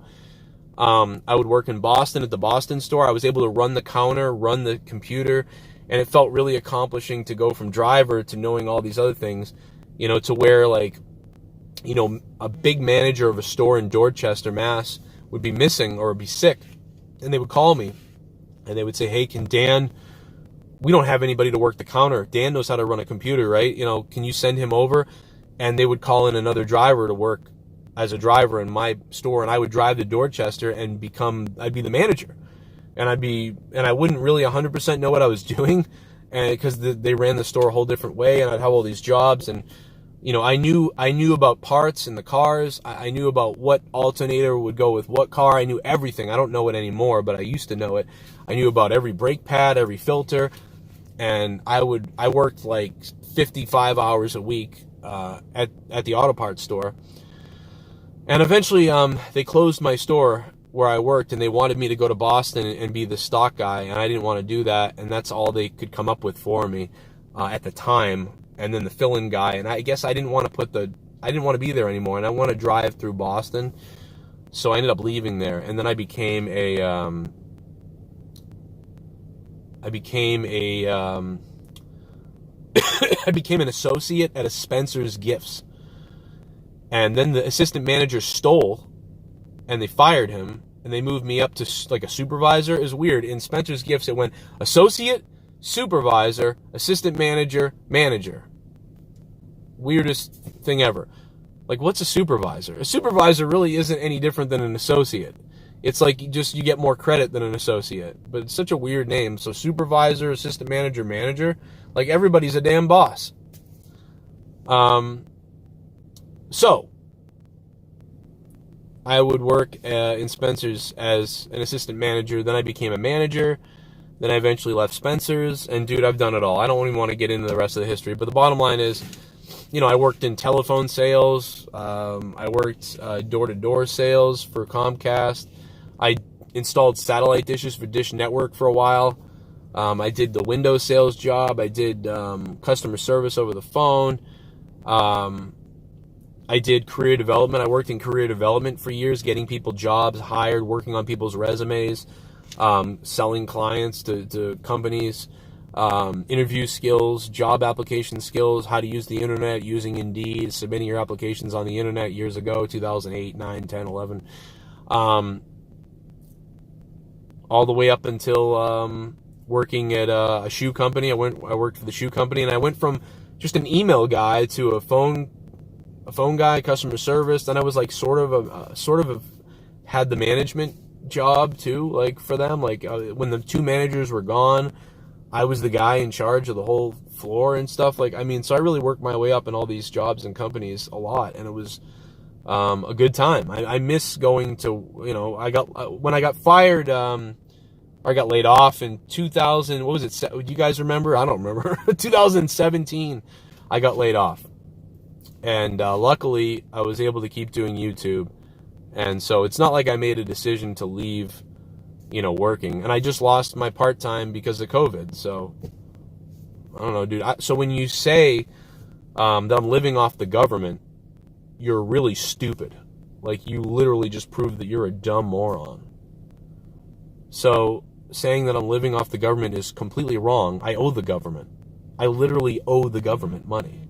I would work in Boston at the Boston store. I was able to run the counter, run the computer, and it felt really accomplishing to go from driver to knowing all these other things, to where, like, a big manager of a store in Dorchester, Mass. would be missing or be sick. And they would call me and they would say, hey, can Dan... we don't have anybody to work the counter. Dan knows how to run a computer, right? Can you send him over? And they would call in another driver to work as a driver in my store, and I would drive to Dorchester and I'd be the manager. And I wouldn't really 100% know what I was doing, and because they ran the store a whole different way, and I'd have all these jobs, and I knew about parts in the cars. I knew about what alternator would go with what car. I knew everything. I don't know it anymore, but I used to know it. I knew about every brake pad, every filter. And I worked like 55 hours a week at the auto parts store. And eventually they closed my store where I worked, and they wanted me to go to Boston and be the stock guy, and I didn't want to do that, and that's all they could come up with for me at the time. And then the fill-in guy, and I guess I didn't want to be there anymore, and I want to drive through Boston, so I ended up leaving there, and then I became an associate at a Spencer's Gifts. And then the assistant manager stole, and they fired him, and they moved me up to like a supervisor. It was weird. In Spencer's Gifts, it went associate, supervisor, assistant manager, manager. Weirdest thing ever. Like, what's a supervisor? A supervisor really isn't any different than an associate. It's like you get more credit than an associate. But it's such a weird name. So supervisor, assistant manager, manager. Like, everybody's a damn boss. So I would work in Spencer's as an assistant manager. Then I became a manager. Then I eventually left Spencer's. And, dude, I've done it all. I don't even want to get into the rest of the history. But the bottom line is, I worked in telephone sales. I worked door-to-door sales for Comcast. I installed satellite dishes for Dish Network for a while. I did the Windows sales job. I did customer service over the phone. I did career development. I worked in career development for years, getting people jobs, hired, working on people's resumes, selling clients to companies, interview skills, job application skills, how to use the internet, using Indeed, submitting your applications on the internet years ago, 2008, 9, 10, 11. All the way up until working at a shoe company. I worked for the shoe company, and I went from just an email guy to a phone guy, customer service. Then I was like sort of had the management job too, like for them. Like when the two managers were gone, I was the guy in charge of the whole floor and stuff. Like, I mean, so I really worked my way up in all these jobs and companies a lot, and it was a good time. I miss going to, when I got fired, I got laid off in 2000, what was it, do you guys remember? I don't remember. 2017, I got laid off. And luckily, I was able to keep doing YouTube. And so it's not like I made a decision to leave, working. And I just lost my part-time because of COVID. So I don't know, dude. So when you say that I'm living off the government, you're really stupid. Like, you literally just proved that you're a dumb moron. So saying that I'm living off the government is completely wrong. I owe the government. I literally owe the government money.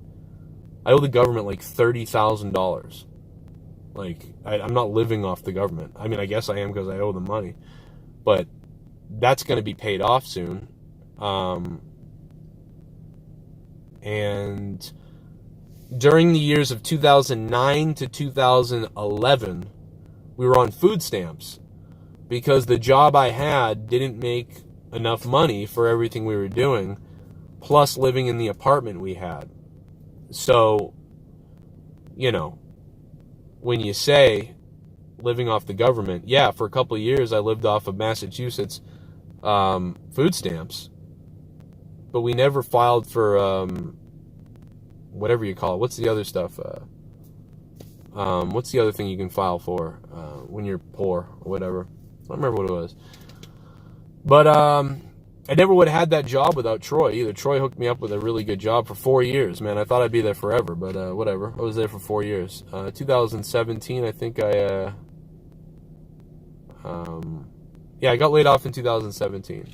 I owe the government like $30,000. Like, I'm not living off the government. I mean, I guess I am because I owe them money. But that's going to be paid off soon. And during the years of 2009 to 2011, we were on food stamps because the job I had didn't make enough money for everything we were doing, plus living in the apartment we had. So, you know, when you say living off the government, yeah, for a couple of years I lived off of Massachusetts food stamps, but we never filed for whatever you call it. What's the other stuff? What's the other thing you can file for when you're poor or whatever? I don't remember what it was. But I never would have had that job without Troy either. Troy hooked me up with a really good job for 4 years, man. I thought I'd be there forever, but whatever. I was there for 4 years. 2017, I think I got laid off in 2017.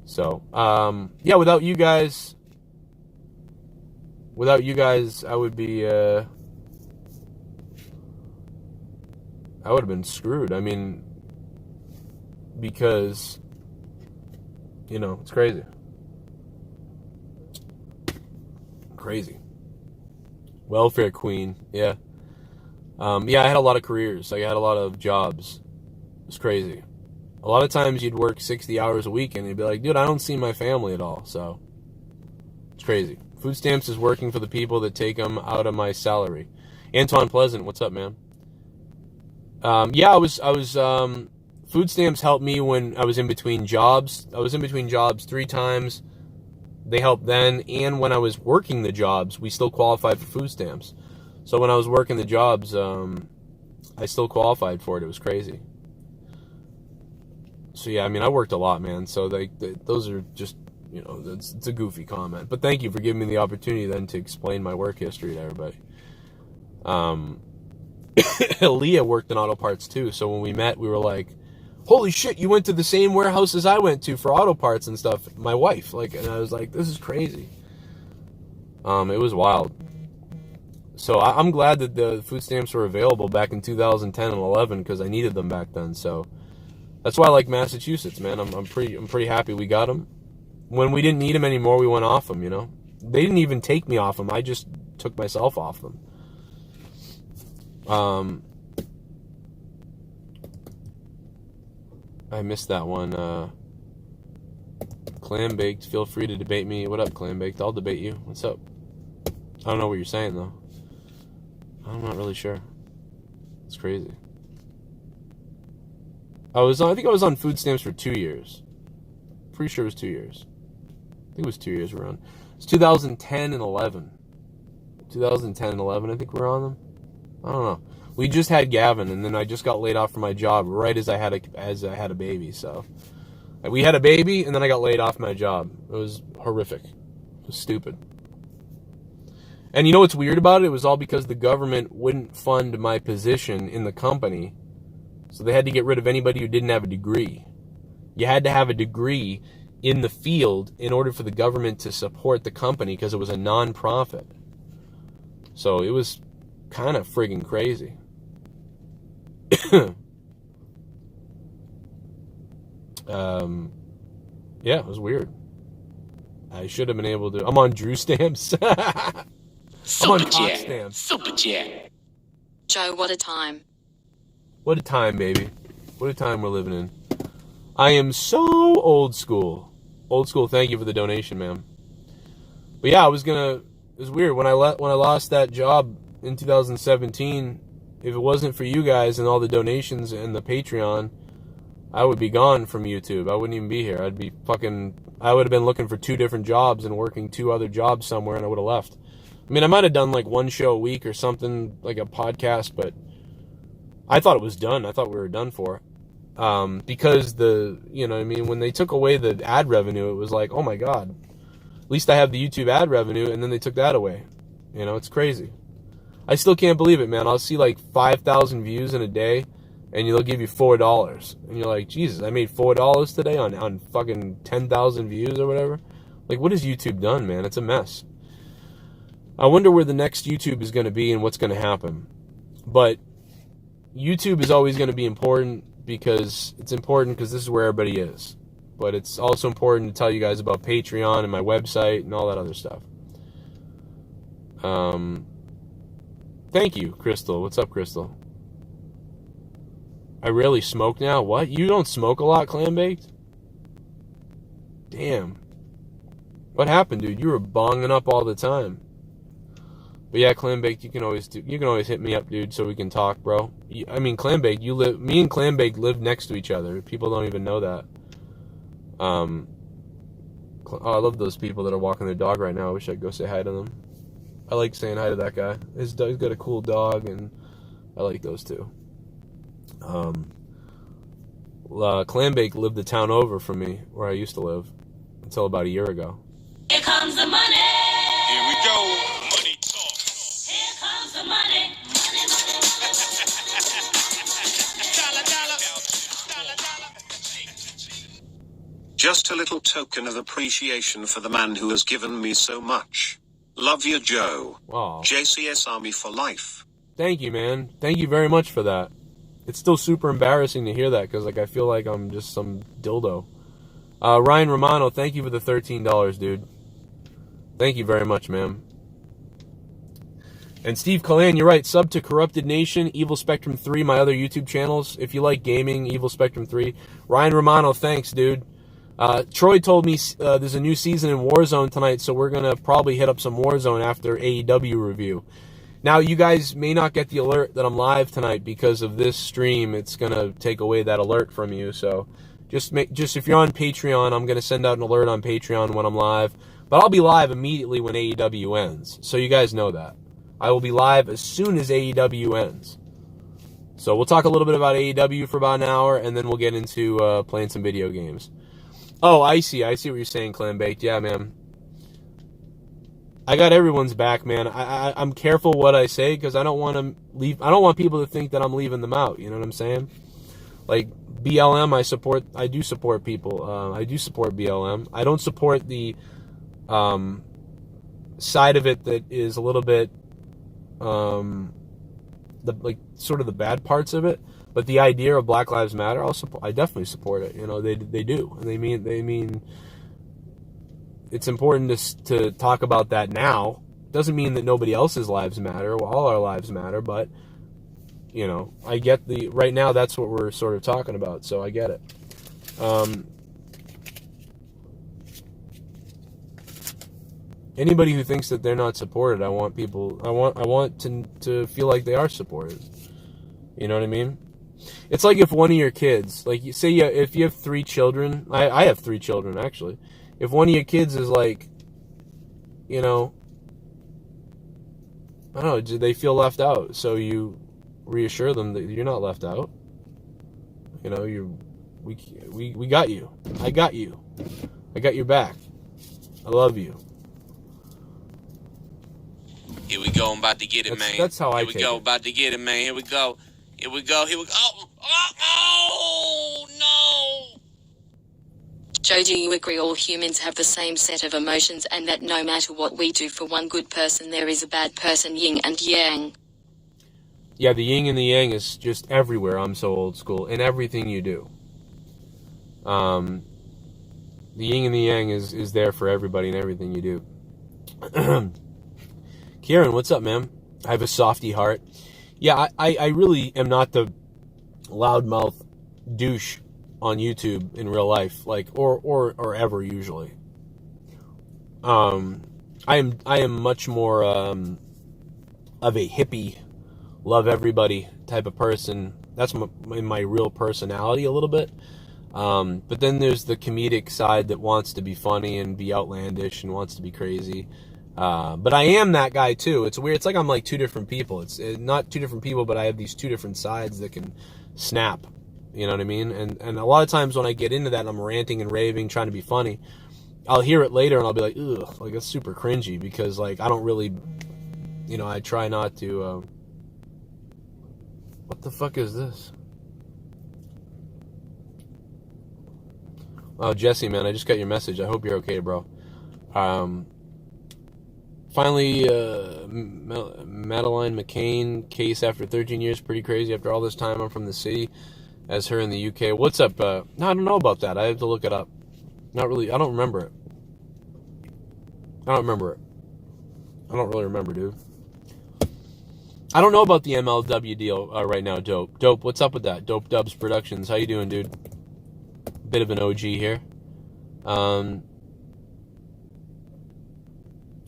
So, yeah, without you guys, I would be, I would have been screwed. I mean, because, you know, it's crazy. Crazy. Welfare queen, yeah. Yeah, I had a lot of careers. I had a lot of jobs. It was crazy. A lot of times you'd work 60 hours a week and you'd be like, dude, I don't see my family at all. So, it's crazy. Food stamps is working for the people that take them out of my salary. Antoine Pleasant, what's up, man? Yeah, I was, food stamps helped me when I was in between jobs. I was in between jobs 3 times. They helped then. And when I was working the jobs, we still qualified for food stamps. So when I was working the jobs, I still qualified for it. It was crazy. So yeah, I mean, I worked a lot, man. So those are just, you know, it's a goofy comment. But thank you for giving me the opportunity then to explain my work history to everybody. Leah worked in auto parts too. So when we met, we were like, holy shit, you went to the same warehouse as I went to for auto parts and stuff. My wife, like, and I was like, this is crazy. It was wild. So I'm glad that the food stamps were available back in 2010 and 11 because I needed them back then. So that's why I like Massachusetts, man. I'm pretty happy we got them. When we didn't need them anymore, we went off them, you know. They didn't even take me off them. I just took myself off them. I missed that one. Clam Baked, feel free to debate me. What up, Clam Baked? I'll debate you. What's up? I don't know what you're saying, though. I'm not really sure. It's crazy. I think I was on food stamps for 2 years. Pretty sure it was 2 years. I think it was 2 years we were on. It's 2010 and 11. 2010 and 11, I think we were on them. I don't know. We just had Gavin, and then I just got laid off from my job right as I had a baby. So we had a baby, and then I got laid off my job. It was horrific. It was stupid. And you know what's weird about it? It was all because the government wouldn't fund my position in the company, so they had to get rid of anybody who didn't have a degree. You had to have a degree in the field in order for the government to support the company because it was a non-profit. So it was kind of friggin' crazy. Yeah, it was weird. I should have been able to. I'm on Drew stamps. I'm on Hot stamps. Super Jet. Joe, what a time. What a time, baby. What a time we're living in. I am so old school. Old school, thank you for the donation, man. But yeah, it was weird. When I lost that job in 2017, if it wasn't for you guys and all the donations and the Patreon, I would be gone from YouTube. I wouldn't even be here. I would have been looking for 2 different jobs and working 2 other jobs somewhere, and I would have left. I mean, I might have done like 1 show a week or something, like a podcast, but I thought it was done. I thought we were done for. Because you know what I mean, when they took away the ad revenue, it was like, oh my God, At least I have the YouTube ad revenue, and then they took that away. You know, it's crazy. I still can't believe it, man. I'll see like 5,000 views in a day, and they'll give you $4. And you're like, Jesus, I made $4 today on fucking 10,000 views or whatever. Like, what has YouTube done, man? It's a mess. I wonder where the next YouTube is going to be and what's going to happen. But YouTube is always going to be important because it's important because this is where everybody is. But it's also important to tell you guys about Patreon and my website and all that other stuff. Thank you, Crystal. What's up, Crystal? I rarely smoke now. What? You don't smoke a lot, Clam Baked? Damn. What happened, dude? You were bonging up all the time. But yeah, Clam Baked, you can always hit me up, dude, so we can talk, bro. I mean, Clam Baked, me and Clam Baked live next to each other. People don't even know that. Oh, I love those people that are walking their dog right now. I wish I could go say hi to them. I like saying hi to that guy. He's got a cool dog, and I like those two. Clam Bake lived the town over from me, where I used to live, until about a year ago. Here comes the money. Here we go. Money talk. Here comes the money. Money, money, money. Just a little token of appreciation for the man who has given me so much. Love you, Joe. Wow. JCS Army for life. Thank you, man. Thank you very much for that. It's still super embarrassing to hear that because, like, I feel like I'm just some dildo. Ryan Romano, thank you for the $13, dude. Thank you very much, man. And Steve Callan, you're right. Sub to Corrupted Nation, Evil Spectrum 3, my other YouTube channels. If you like gaming, Evil Spectrum 3. Ryan Romano, thanks, dude. Troy told me there's a new season in Warzone tonight, so we're going to probably hit up some Warzone after AEW review. Now, you guys may not get the alert that I'm live tonight because of this stream. It's going to take away that alert from you. So just if you're on Patreon, I'm going to send out an alert on Patreon when I'm live. But I'll be live immediately when AEW ends. So you guys know that. I will be live as soon as AEW ends. So we'll talk a little bit about AEW for about an hour, and then we'll get into playing some video games. Oh, I see what you're saying, Clam Baked. Yeah, man. I got everyone's back, man. I'm careful what I say because I don't want to leave. I don't want people to think that I'm leaving them out. You know what I'm saying? Like BLM, I do support people. I do support BLM. I don't support the side of it that is a little bit sort of the bad parts of it. But the idea of Black Lives Matter, I definitely support it. You know, they do, and they mean. It's important to talk about that now. Doesn't mean that nobody else's lives matter. Well, all our lives matter, but, you know, I get right now that's what we're sort of talking about, so I get it. Anybody who thinks that they're not supported, I want to feel like they are supported. You know what I mean? It's like if one of your kids, like if you have 3 children, I have 3 children actually. If one of your kids is like, you know, I don't know, do they feel left out? So you reassure them that you're not left out. You know, we got you. I got you. I got your back. I love you. Here we go. I'm about to get it, man. That's how I take it. Here we go. About to get it, man. Here we go. Here we go. Oh, no. JDVenom, all humans have the same set of emotions, and that no matter what we do for one good person, there is a bad person, yin and yang. Yeah, the yin and the yang is just everywhere. I'm so old school. In everything you do. The yin and the yang is there for everybody in everything you do. Kieran, what's up, man? I have a softy heart. Yeah, I really am not the loudmouth douche on YouTube in real life, like or ever usually. I am much more of a hippie, love everybody type of person. That's my real personality a little bit. But then there's the comedic side that wants to be funny and be outlandish and wants to be crazy. But I am that guy too. It's weird. It's like I'm like 2 different people. It's not 2 different people, but I have these 2 different sides that can snap. You know what I mean? And a lot of times when I get into that, I'm ranting and raving, trying to be funny. I'll hear it later and I'll be like, ugh, like it's super cringy because like I don't really, I try not to. What the fuck is this? Oh, Jesse, man, I just got your message. I hope you're okay, bro. Finally, Madeleine McCain case after 13 years, pretty crazy. After all this time, I'm from the city, as her in the UK. What's up? No, I don't know about that. I have to look it up. Not really. I don't remember it. I don't really remember, dude. I don't know about the MLW deal right now, Dope. Dope, what's up with that? Dope Dubs Productions. How you doing, dude? Bit of an OG here.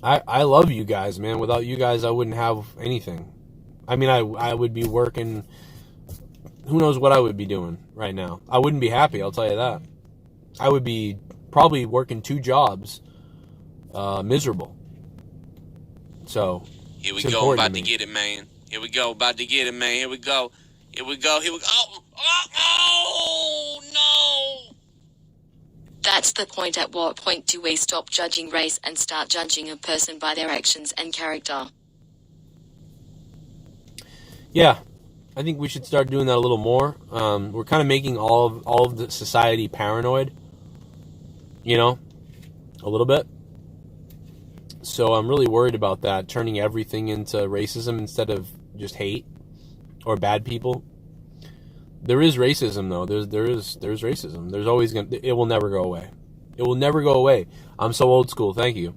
I love you guys, man. Without you guys, I wouldn't have anything. I mean, I would be working. Who knows what I would be doing right now? I wouldn't be happy, I'll tell you that. I would be probably working 2 jobs, miserable. So, here we go, about to get it, man. Here we go, about to get it, man. Here we go. Oh, no! That's the point. At what point do we stop judging race and start judging a person by their actions and character? Yeah, I think we should start doing that a little more. We're kind of making all of the society paranoid, a little bit. So I'm really worried about that, turning everything into racism instead of just hate or bad people. There is racism, though. There's racism. There's always it will never go away. It will never go away. I'm so old school. Thank you.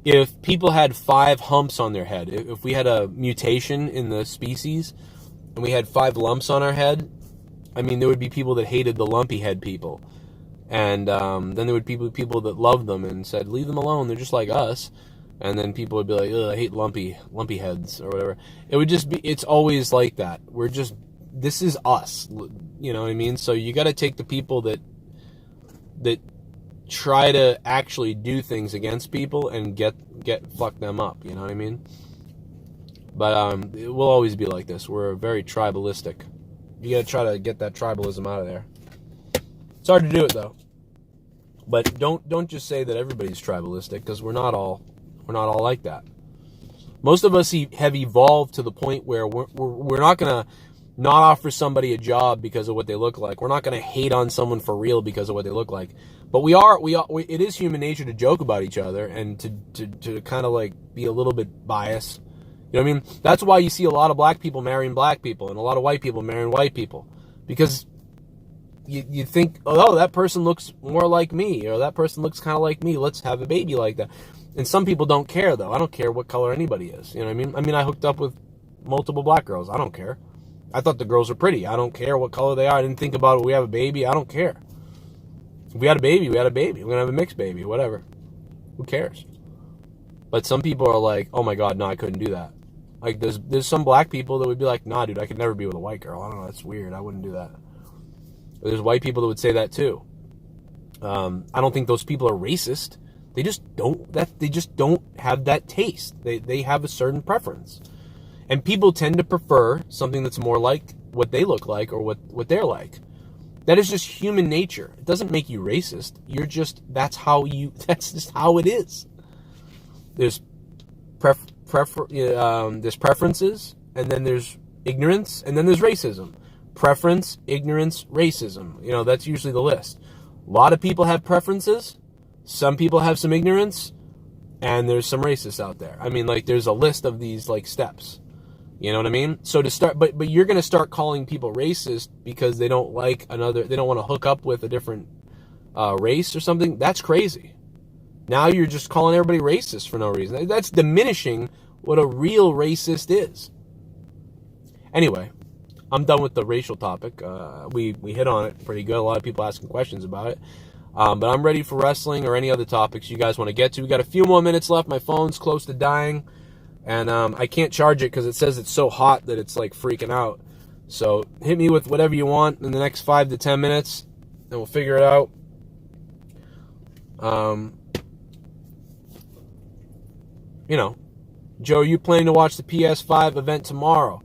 If people had 5 humps on their head, if we had a mutation in the species and we had 5 lumps on our head, I mean, there would be people that hated the lumpy head people. And then there would be people that loved them and said, leave them alone, they're just like us. And then people would be like, ugh, I hate lumpy heads or whatever. It would just be, it's always like that. This is us, you know what I mean? So you got to take the people that try to actually do things against people and fuck them up, you know what I mean? But it will always be like this. We're very tribalistic. You got to try to get that tribalism out of there. It's hard to do it though. But don't just say that everybody's tribalistic, because we're not all like that. Most of us have evolved to the point where we're not gonna not offer somebody a job because of what they look like. We're not gonna hate on someone for real because of what they look like. But it is human nature to joke about each other and to kind of like be a little bit biased. You know what I mean? That's why you see a lot of black people marrying black people and a lot of white people marrying white people, because you think, oh, that person looks more like me, or that person looks kind of like me. Let's have a baby like that. And some people don't care, though. I don't care what color anybody is. You know what I mean? I hooked up with multiple black girls. I don't care. I thought the girls were pretty. I don't care what color they are. I didn't think about it. We have a baby. I don't care. If we had a baby, we had a baby. We're going to have a mixed baby, whatever. Who cares? But some people are like, oh my God, no, I couldn't do that. Like, there's some black people that would be like, nah, dude, I could never be with a white girl. I don't know, that's weird. I wouldn't do that. But there's white people that would say that too. I don't think those people are racist. They just don't have that taste. They have a certain preference. And people tend to prefer something that's more like what they look like or what they're like. That is just human nature. It doesn't make you racist. That's just how it is. There's there's preferences, and then there's ignorance, and then there's racism. Preference, ignorance, racism. That's usually the list. A lot of people have preferences. Some people have some ignorance, and there's some racists out there. I mean, like, there's a list of these, like, steps. You know what I mean? So to start, but you're going to start calling people racist because they don't want to hook up with a different race or something. That's crazy. Now you're just calling everybody racist for no reason. That's diminishing what a real racist is. Anyway, I'm done with the racial topic. We hit on it pretty good. A lot of people asking questions about it. But I'm ready for wrestling or any other topics you guys want to get to. We got a few more minutes left. My phone's close to dying. And I can't charge it because it says it's so hot that it's like freaking out. So hit me with whatever you want in the next 5 to 10 minutes, and we'll figure it out. Joe, are you planning to watch the PS5 event tomorrow?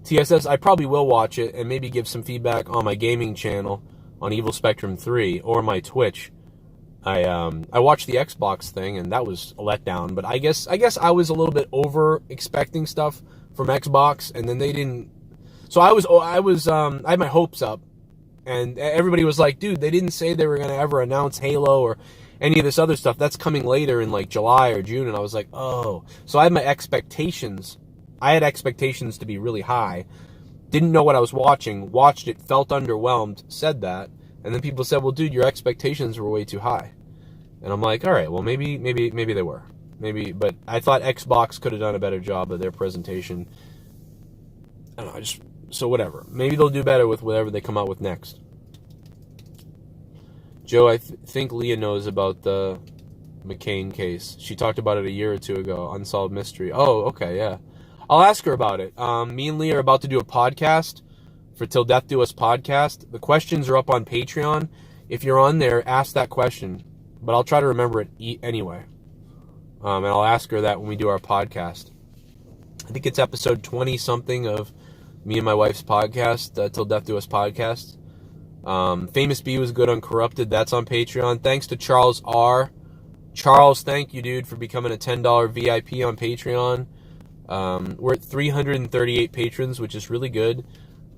TSS, I probably will watch it and maybe give some feedback on my gaming channel on Evil Spectrum 3 or my Twitch. I watched the Xbox thing, and that was a letdown. But I guess I was a little bit over expecting stuff from Xbox, and then they didn't. So I had my hopes up, and everybody was like, "Dude, they didn't say they were gonna ever announce Halo or any of this other stuff. That's coming later in like July or June." And I was like, "Oh." So I had my expectations. I had expectations to be really high. Didn't know what I was watching. Watched it, felt underwhelmed. Said that, and then people said, "Well, dude, your expectations were way too high." And I'm like, all right, well, maybe they were. Maybe, but I thought Xbox could have done a better job of their presentation. I don't know, so whatever. Maybe they'll do better with whatever they come out with next. Joe, I think Leah knows about the McCain case. She talked about it a year or two ago, Unsolved Mystery. Oh, okay, yeah. I'll ask her about it. Me and Leah are about to do a podcast for Till Death Do Us podcast. The questions are up on Patreon. If you're on there, ask that question. But I'll try to remember it anyway. And I'll ask her that when we do our podcast. I think it's episode 20-something of me and my wife's podcast, Till Death Do Us podcast. Famous B was good on Corrupted. That's on Patreon. Thanks to Charles R. Charles, thank you, dude, for becoming a $10 VIP on Patreon. We're at 338 patrons, which is really good.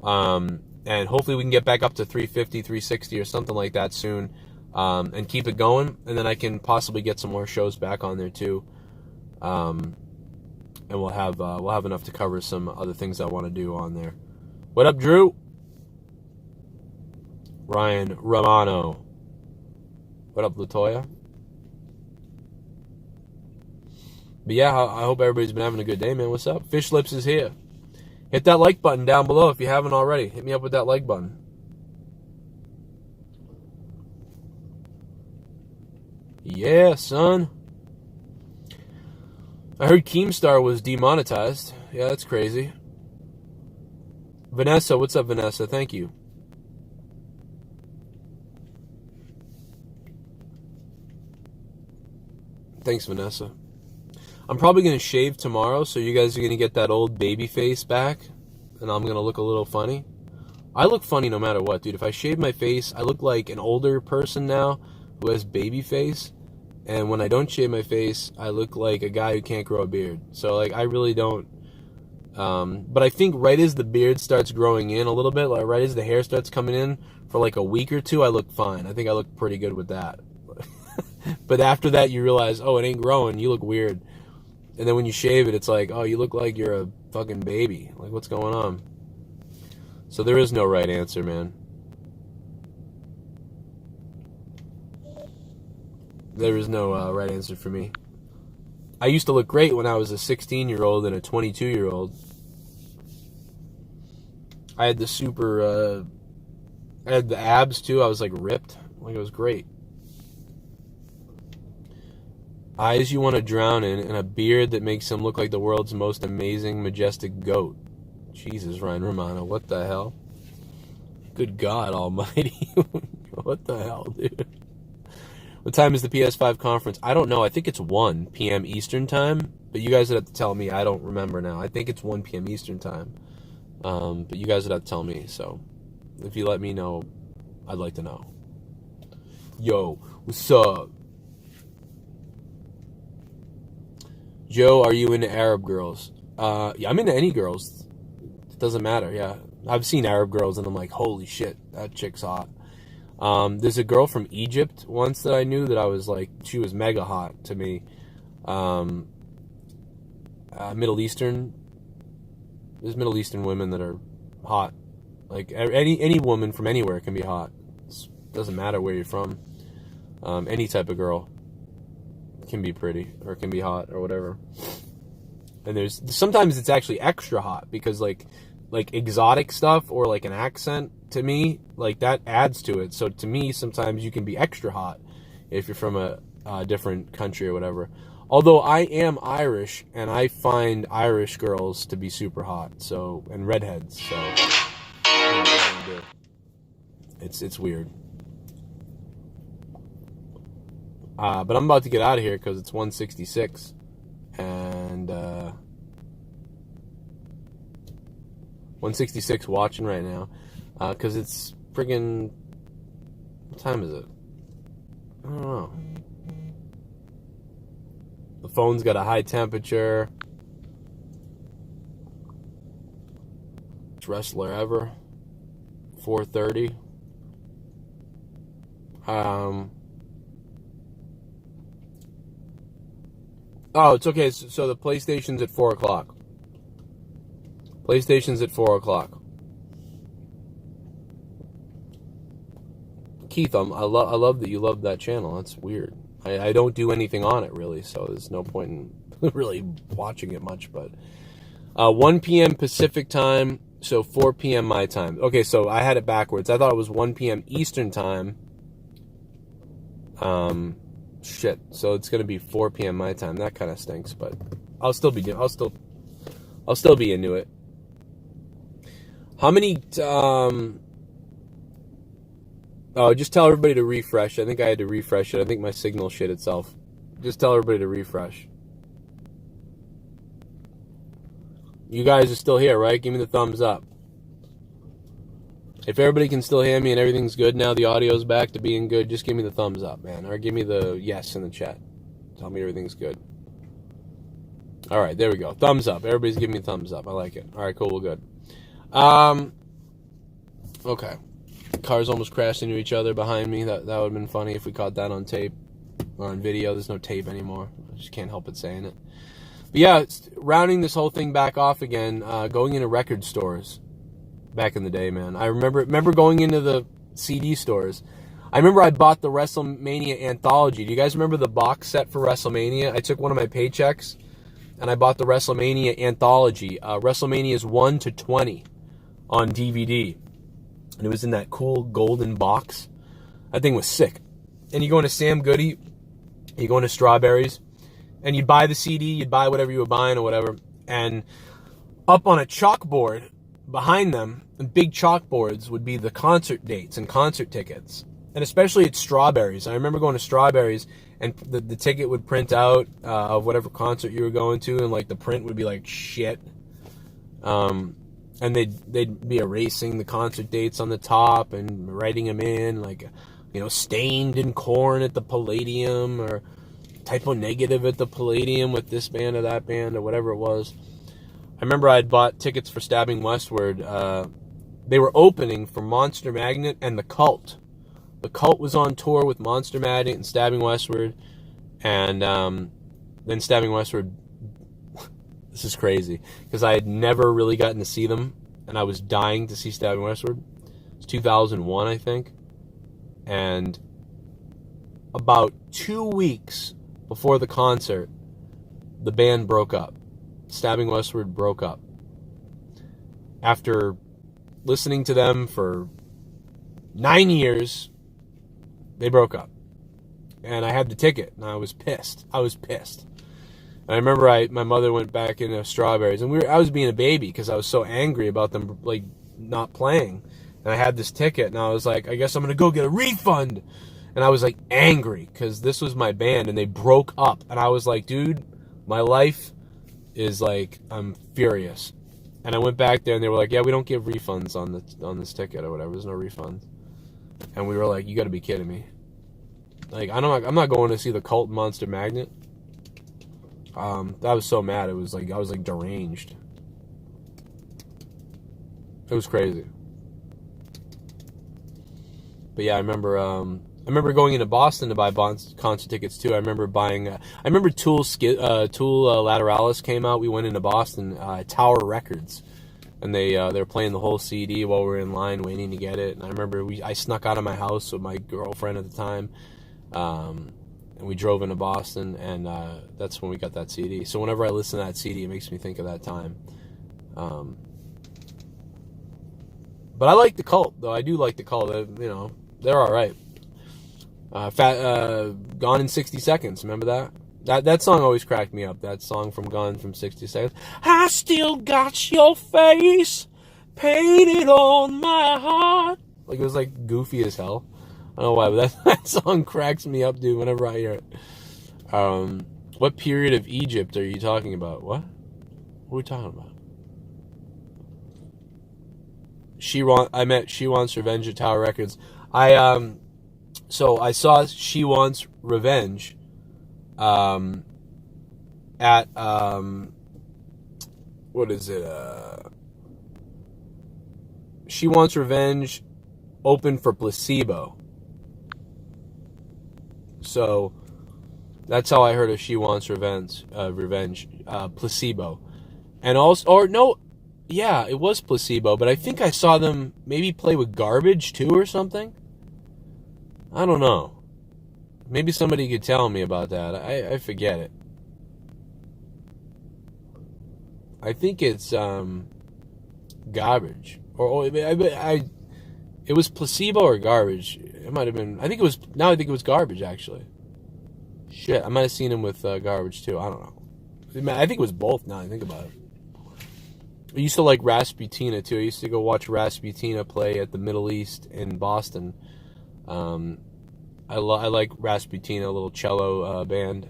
And hopefully we can get back up to 350, 360 or something like that soon. And keep it going, and then I can possibly get some more shows back on there too, and we'll have enough to cover some other things I want to do on there. What up, Drew? Ryan Romano. What up, Latoya? But yeah, I hope everybody's been having a good day, man. What's up? Fish Lips is here. Hit that like button down below if you haven't already. Hit me up with that like button. Yeah, son. I heard Keemstar was demonetized. Yeah, that's crazy. Vanessa, what's up, Vanessa? Thank you. Thanks, Vanessa. I'm probably going to shave tomorrow, so you guys are going to get that old baby face back, and I'm going to look a little funny. I look funny no matter what, dude. If I shave my face, I look like an older person now who has baby face. And when I don't shave my face, I look like a guy who can't grow a beard. So, like, I really don't. But I think right as the beard starts growing in a little bit, like right as the hair starts coming in for like a week or two, I look fine. I think I look pretty good with that. But after that, you realize, oh, it ain't growing. You look weird. And then when you shave it, it's like, oh, you look like you're a fucking baby. Like, what's going on? So there is no right answer, man. There is no right answer for me. I used to look great when I was a 16-year-old and a 22-year-old. I had the super, I had the abs too. I was like ripped. Like, it was great. Eyes you want to drown in, and a beard that makes him look like the world's most amazing, majestic goat. Jesus, Ryan Romano, what the hell? Good God almighty. What the hell, dude? What time is the PS5 conference? I don't know. I think it's 1 p.m. Eastern time, but you guys would have to tell me. I don't remember now. I think it's 1 p.m. Eastern time, but you guys would have to tell me. So if you let me know, I'd like to know. Yo, what's up? Joe, are you into Arab girls? Yeah, I'm into any girls. It doesn't matter, yeah. I've seen Arab girls, and I'm like, holy shit, that chick's hot. There's a girl from Egypt once that I knew that I was like, she was mega hot to me. Middle Eastern. There's Middle Eastern women that are hot. Like, any woman from anywhere can be hot. It doesn't matter where you're from. Any type of girl can be pretty or can be hot or whatever. And there's sometimes it's actually extra hot because like exotic stuff or like an accent, to me, like that adds to it. So to me, sometimes you can be extra hot if you're from a different country or whatever. Although I am Irish, and I find Irish girls to be super hot, so, and redheads, so it's weird. But I'm about to get out of here because it's 1:66, and 1:66 watching right now, because it's friggin', what time is it? I don't know. The phone's got a high temperature. Best wrestler ever. 4:30. Oh, it's okay. So the PlayStation's at 4 o'clock. PlayStation's at 4 o'clock. Keith, I love that you love that channel. That's weird. I don't do anything on it, really, so there's no point in really watching it much. But 1 p.m. Pacific time, so 4 p.m. my time. Okay, so I had it backwards. I thought it was 1 p.m. Eastern time. Shit. So it's gonna be 4 p.m. my time. That kind of stinks, but I'll still be into it. How many? Oh, just tell everybody to refresh. I think I had to refresh it. I think my signal shit itself. Just tell everybody to refresh. You guys are still here, right? Give me the thumbs up. If everybody can still hear me and everything's good now, the audio's back to being good, just give me the thumbs up, man. Or give me the yes in the chat. Tell me everything's good. All right, there we go. Thumbs up. Everybody's giving me a thumbs up. I like it. All right, cool. We're good. Okay. Cars almost crashed into each other behind me. That would have been funny if we caught that on tape or on video. There's no tape anymore. I just can't help it saying it. But yeah, rounding this whole thing back off again, going into record stores back in the day, man. I remember going into the CD stores. I remember I bought the WrestleMania anthology. Do you guys remember the box set for WrestleMania? I took one of my paychecks and I bought the WrestleMania anthology. WrestleMania's 1 to 20 on DVD. And it was in that cool golden box. That thing was sick. And you go into Sam Goody, you go into Strawberries, and you'd buy the CD, you'd buy whatever you were buying or whatever, and up on a chalkboard behind them, the big chalkboards would be the concert dates and concert tickets. And especially at Strawberries. I remember going to Strawberries, and the ticket would print out of whatever concert you were going to, and like the print would be like shit. And they'd be erasing the concert dates on the top and writing them in, like, you know, Stained in Corn at the Palladium, or Typo Negative at the Palladium with this band or that band or whatever it was. I remember I'd bought tickets for Stabbing Westward. They were opening for Monster Magnet and The Cult. The Cult was on tour with Monster Magnet and Stabbing Westward, and then Stabbing Westward. This is crazy, because I had never really gotten to see them, and I was dying to see Stabbing Westward. It was 2001, I think. And about 2 weeks before the concert, the band broke up. Stabbing Westward broke up. After listening to them for 9 years, they broke up. And I had the ticket, and I was pissed. And I remember my mother went back into Strawberries, and I was being a baby because I was so angry about them like not playing. And I had this ticket, and I was like, I guess I'm gonna go get a refund. And I was like angry because this was my band, and they broke up. And I was like, dude, my life is like, I'm furious. And I went back there, and they were like, yeah, we don't give refunds on this ticket or whatever. There's no refunds. And we were like, you got to be kidding me. Like, I'm not going to see the Cult Monster Magnet. I was so mad. It was like I was like deranged. It was crazy. But yeah, I remember going into Boston to buy concert tickets too. I remember buying. I remember Tool Lateralis came out. We went into Boston, Tower Records, and they were playing the whole CD while we were in line waiting to get it. And I remember I snuck out of my house with my girlfriend at the time. And we drove into Boston, and that's when we got that CD. So whenever I listen to that CD, it makes me think of that time. But I like the Cult, though. I do like the Cult. You know, they're all right. Gone in 60 Seconds. Remember that? That song always cracked me up. That song from Gone from 60 Seconds. I still got your face painted on my heart. Like, it was like goofy as hell. I don't know why, but that song cracks me up, dude, whenever I hear it. What period of Egypt are you talking about? What? What are we talking about? I met She Wants Revenge at Tower Records. So I saw She Wants Revenge at what is it? She Wants Revenge open for Placebo. So that's how I heard of She Wants Revenge. Placebo. And also, or no, yeah, it was Placebo, but I think I saw them maybe play with Garbage too or something. I don't know. Maybe somebody could tell me about that. I forget it. I think it's Garbage. Or it was Placebo or Garbage. It might have been. I think it was. Now I think it was Garbage actually. Shit, I might have seen him with Garbage too. I don't know. I think it was both. Now I think about it. I used to like Rasputina too. I used to go watch Rasputina play at the Middle East in Boston. I like Rasputina, a little cello band.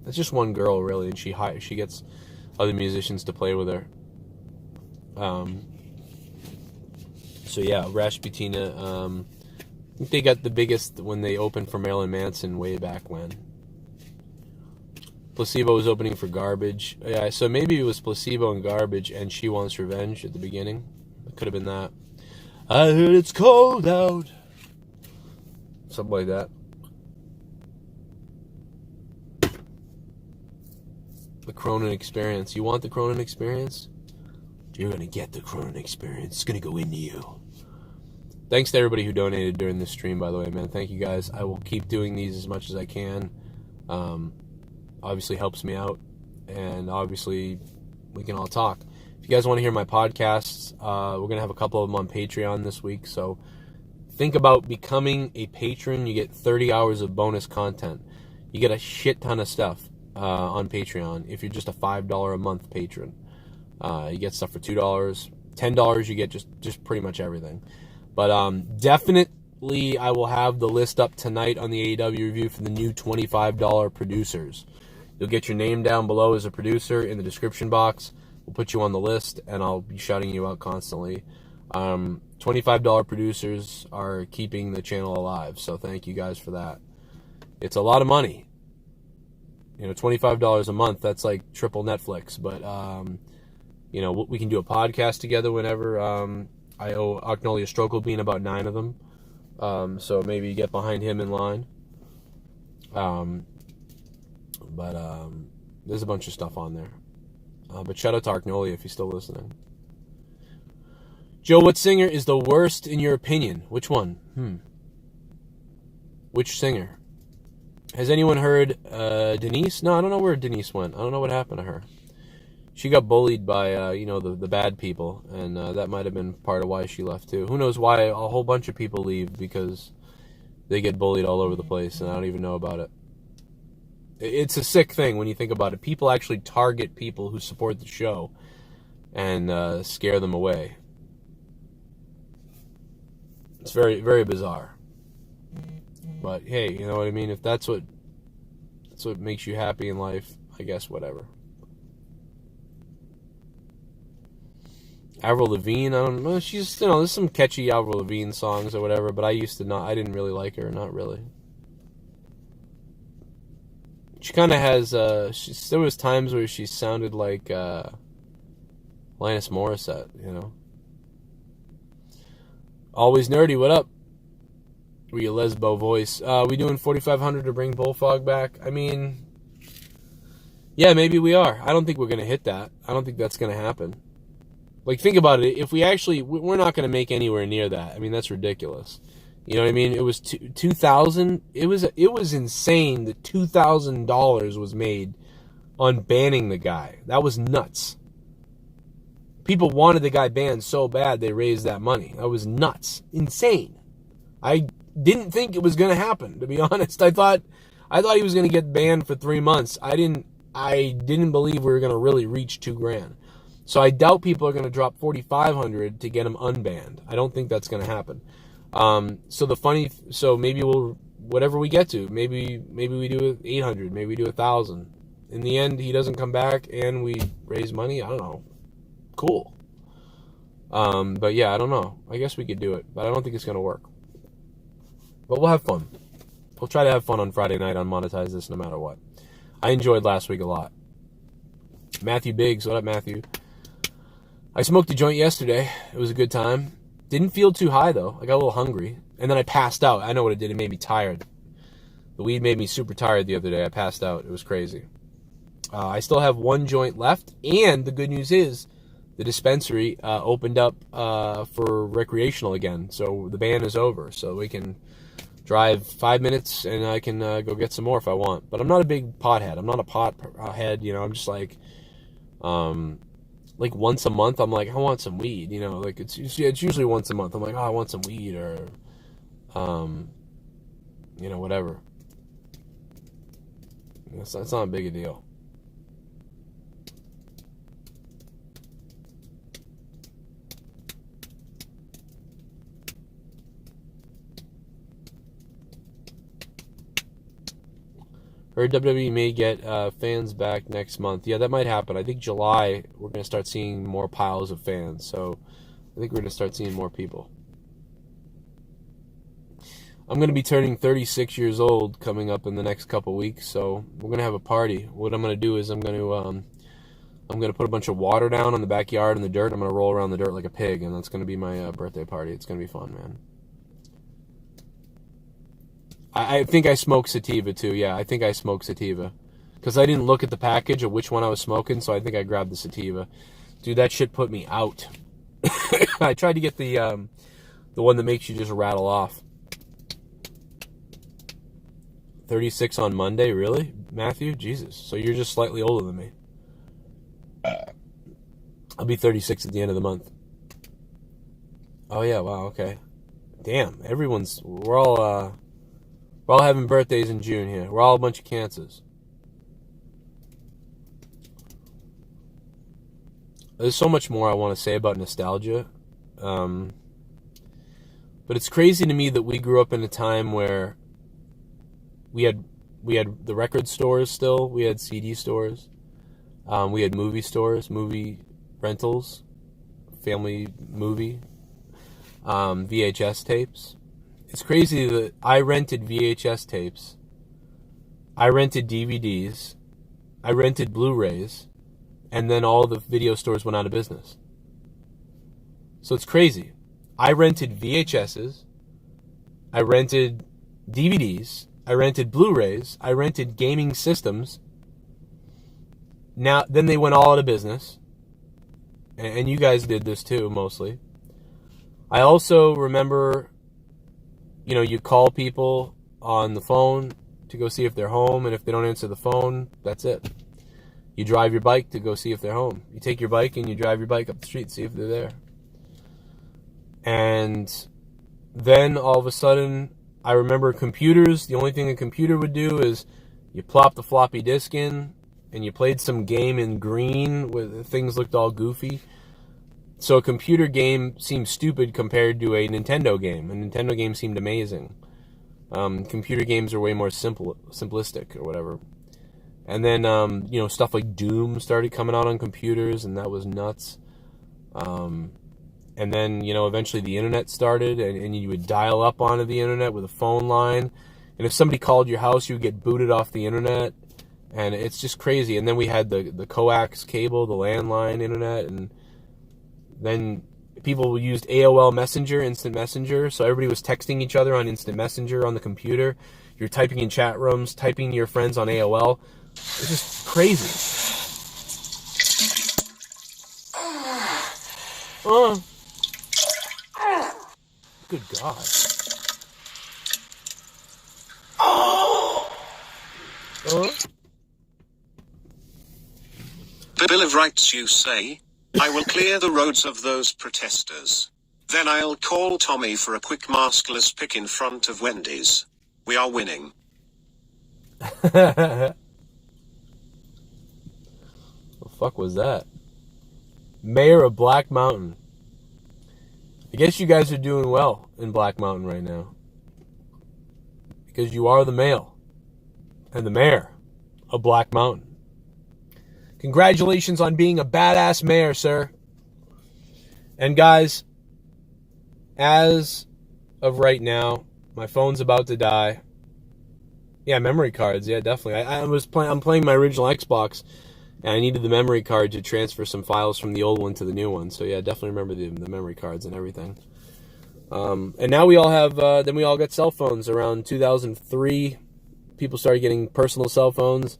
It's just one girl really, and she gets other musicians to play with her. So yeah, Rasputina. I think they got the biggest when they opened for Marilyn Manson way back when. Placebo was opening for Garbage. Yeah, so maybe it was Placebo and Garbage and She Wants Revenge at the beginning. It could have been that. I heard it's cold out. Something like that. The Cronin Experience. You want the Cronin Experience? You're going to get the Cronin Experience. It's going to go into you. Thanks to everybody who donated during this stream, by the way, man. Thank you guys. I will keep doing these as much as I can. Obviously helps me out. And obviously we can all talk. If you guys want to hear my podcasts, we're going to have a couple of them on Patreon this week. So think about becoming a patron. You get 30 hours of bonus content. You get a shit ton of stuff on Patreon if you're just a $5 a month patron. You get stuff for $2. $10 you get just pretty much everything. But definitely I will have the list up tonight on the AEW review for the new $25 producers. You'll get your name down below as a producer in the description box. We'll put you on the list, and I'll be shouting you out constantly. $25 producers are keeping the channel alive, so thank you guys for that. It's a lot of money. You know, $25 a month, that's like triple Netflix. But, you know, we can do a podcast together whenever. I owe Arknolia Strokelbean about 9 of them. So maybe get behind him in line. But there's a bunch of stuff on there. But shout out to Arknolia if he's still listening. Joe, what singer is the worst in your opinion? Which one? Which singer? Has anyone heard Denise? No, I don't know where Denise went. I don't know what happened to her. She got bullied by, you know, the bad people, and that might have been part of why she left too. Who knows why a whole bunch of people leave, because they get bullied all over the place, and I don't even know about it. It's a sick thing when you think about it. People actually target people who support the show and scare them away. It's very, very bizarre. But hey, you know what I mean? If that's what makes you happy in life, I guess whatever. Avril Lavigne, I don't know. She's, you know, there's some catchy Avril Lavigne songs or whatever, but I didn't really like her, not really. She kind of has, there was times where she sounded like Alanis Morissette, you know. Always nerdy, what up? We a lesbo voice. We doing 4,500 to bring Bullfog back? I mean, yeah, maybe we are. I don't think we're going to hit that. I don't think that's going to happen. Like, think about it. If we're not going to make anywhere near that. I mean, that's ridiculous. You know what I mean? It was $2,000. It was insane that $2,000 was made on banning the guy. That was nuts. People wanted the guy banned so bad they raised that money. That was nuts. Insane. I didn't think it was going to happen, to be honest. I thought he was going to get banned for 3 months. I didn't believe we were going to really reach $2,000. So I doubt people are going to drop $4,500 to get him unbanned. I don't think that's going to happen. So maybe we'll, whatever we get to, maybe we do 800, maybe we do 1,000. In the end, he doesn't come back and we raise money. I don't know. Cool. But yeah, I don't know. I guess we could do it, but I don't think it's going to work. But we'll have fun. We'll try to have fun on Friday night on Monetize This no matter what. I enjoyed last week a lot. Matthew Biggs, what up, Matthew? I smoked a joint yesterday. It was a good time. Didn't feel too high, though. I got a little hungry. And then I passed out. I know what it did. It made me tired. The weed made me super tired the other day. I passed out. It was crazy. I still have one joint left. And the good news is the dispensary opened up for recreational again. So the ban is over. So we can drive 5 minutes and I can go get some more if I want. But I'm not a big pothead. I'm not a pothead. You know, I'm just like once a month, I'm like, I want some weed. You know, like it's usually once a month. I'm like, oh, I want some weed or, you know, whatever. It's not a big a deal. Heard WWE may get fans back next month. Yeah, that might happen. I think July, we're going to start seeing more piles of fans. So I think we're going to start seeing more people. I'm going to be turning 36 years old coming up in the next couple weeks. So we're going to have a party. What I'm going to do is I'm going to put a bunch of water down on the backyard in the dirt. I'm going to roll around the dirt like a pig. And that's going to be my birthday party. It's going to be fun, man. I think I smoked sativa, too. Yeah, I think I smoked sativa. Because I didn't look at the package of which one I was smoking, so I think I grabbed the sativa. Dude, that shit put me out. I tried to get the one that makes you just rattle off. 36 on Monday, really? Matthew? Jesus. So you're just slightly older than me. I'll be 36 at the end of the month. Oh, yeah, wow, okay. Damn, we're all having birthdays in June here. We're all a bunch of cancers. There's so much more I want to say about nostalgia. But it's crazy to me that we grew up in a time where we had the record stores still. We had CD stores. We had movie stores, movie rentals, family movie, VHS tapes. It's crazy that I rented VHS tapes, I rented DVDs, I rented Blu-rays, and then all the video stores went out of business. So it's crazy. I rented VHSs, I rented DVDs, I rented Blu-rays, I rented gaming systems. Then they went all out of business. And you guys did this too, mostly. I also remember, you know, you call people on the phone to go see if they're home, and if they don't answer the phone, that's it. You drive your bike to go see if they're home. You take your bike and you drive your bike up the street to see if they're there. And then all of a sudden, I remember computers. The only thing a computer would do is you plop the floppy disk in and you played some game in green where things looked all goofy. So a computer game seemed stupid compared to a Nintendo game. A Nintendo game seemed amazing. Computer games are way more simplistic or whatever. And then, you know, stuff like Doom started coming out on computers, and that was nuts. And then, you know, eventually the internet started, and you would dial up onto the internet with a phone line. And if somebody called your house, you would get booted off the internet. And it's just crazy. And then we had the coax cable, the landline internet, and then people used AOL Messenger, Instant Messenger, so everybody was texting each other on Instant Messenger on the computer. You're typing in chat rooms, typing to your friends on AOL. It's just crazy. Good God. The Bill of Rights, you say? I will clear the roads of those protesters. Then I'll call Tommy for a quick maskless pick in front of Wendy's. We are winning. The fuck was that? Mayor of Black Mountain. I guess you guys are doing well in Black Mountain right now. Because you are the male and the mayor of Black Mountain. Congratulations on being a badass mayor, sir. And guys, as of right now, my phone's about to die. Yeah, memory cards. Yeah, definitely. I'm playing my original Xbox, and I needed the memory card to transfer some files from the old one to the new one. So yeah, definitely remember the memory cards and everything. And now we all have. Then we all got cell phones around 2003. People started getting personal cell phones.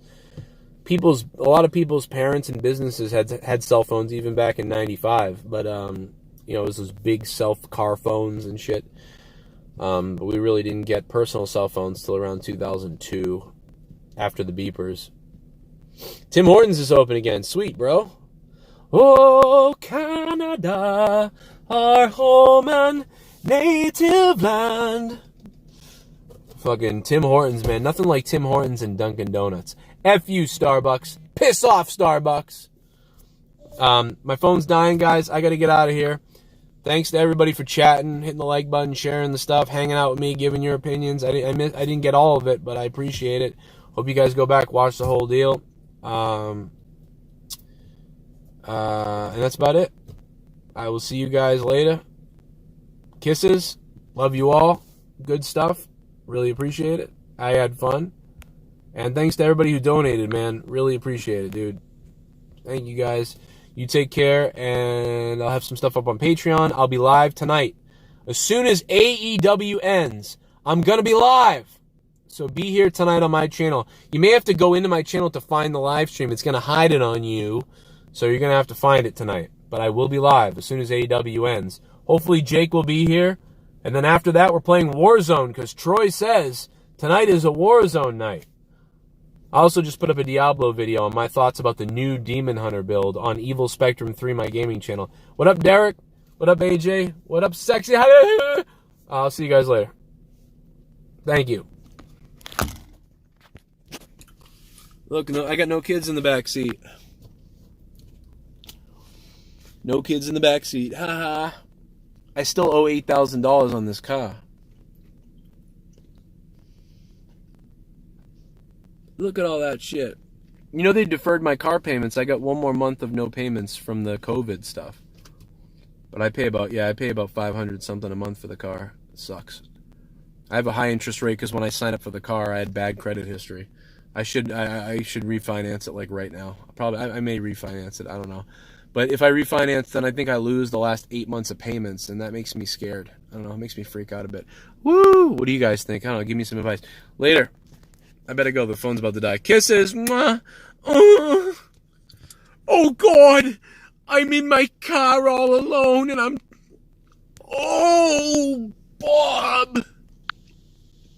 A lot of people's parents and businesses had cell phones even back in '95, but it was those big car phones and shit. But we really didn't get personal cell phones till around 2002, after the beepers. Tim Hortons is open again. Sweet, bro. Oh, Canada, our home and native land. Fucking Tim Hortons, man. Nothing like Tim Hortons and Dunkin' Donuts. F you, Starbucks. Piss off, Starbucks. My phone's dying, guys. I gotta get out of here. Thanks to everybody for chatting, hitting the like button, sharing the stuff, hanging out with me, giving your opinions. I didn't get all of it, but I appreciate it. Hope you guys go back, watch the whole deal. And that's about it. I will see you guys later. Kisses. Love you all. Good stuff. Really appreciate it. I had fun. And thanks to everybody who donated, man. Really appreciate it, dude. Thank you guys. You take care, and I'll have some stuff up on Patreon. I'll be live tonight. As soon as AEW ends, I'm going to be live. So be here tonight on my channel. You may have to go into my channel to find the live stream. It's going to hide it on you, so you're going to have to find it tonight. But I will be live as soon as AEW ends. Hopefully Jake will be here. And then after that, we're playing Warzone, because Troy says tonight is a Warzone night. I also just put up a Diablo video on my thoughts about the new Demon Hunter build on Evil Spectrum 3, my gaming channel. What up, Derek? What up, AJ? What up, Sexy? I'll see you guys later. Thank you. Look, I got no kids in the back seat. No kids in the back seat. Ha. I still owe $8,000 on this car. Look at all that shit. You know, they deferred my car payments. I got one more month of no payments from the COVID stuff. But I pay about $500 something a month for the car. It sucks. I have a high interest rate because when I signed up for the car, I had bad credit history. I should refinance it like right now. I may refinance it. I don't know. But if I refinance, then I think I lose the last 8 months of payments, and that makes me scared. I don't know. It makes me freak out a bit. Woo! What do you guys think? I don't know. Give me some advice. Later. I better go. The phone's about to die. Kisses. Mwah. Oh, God. I'm in my car all alone, and I'm... Oh, Bob.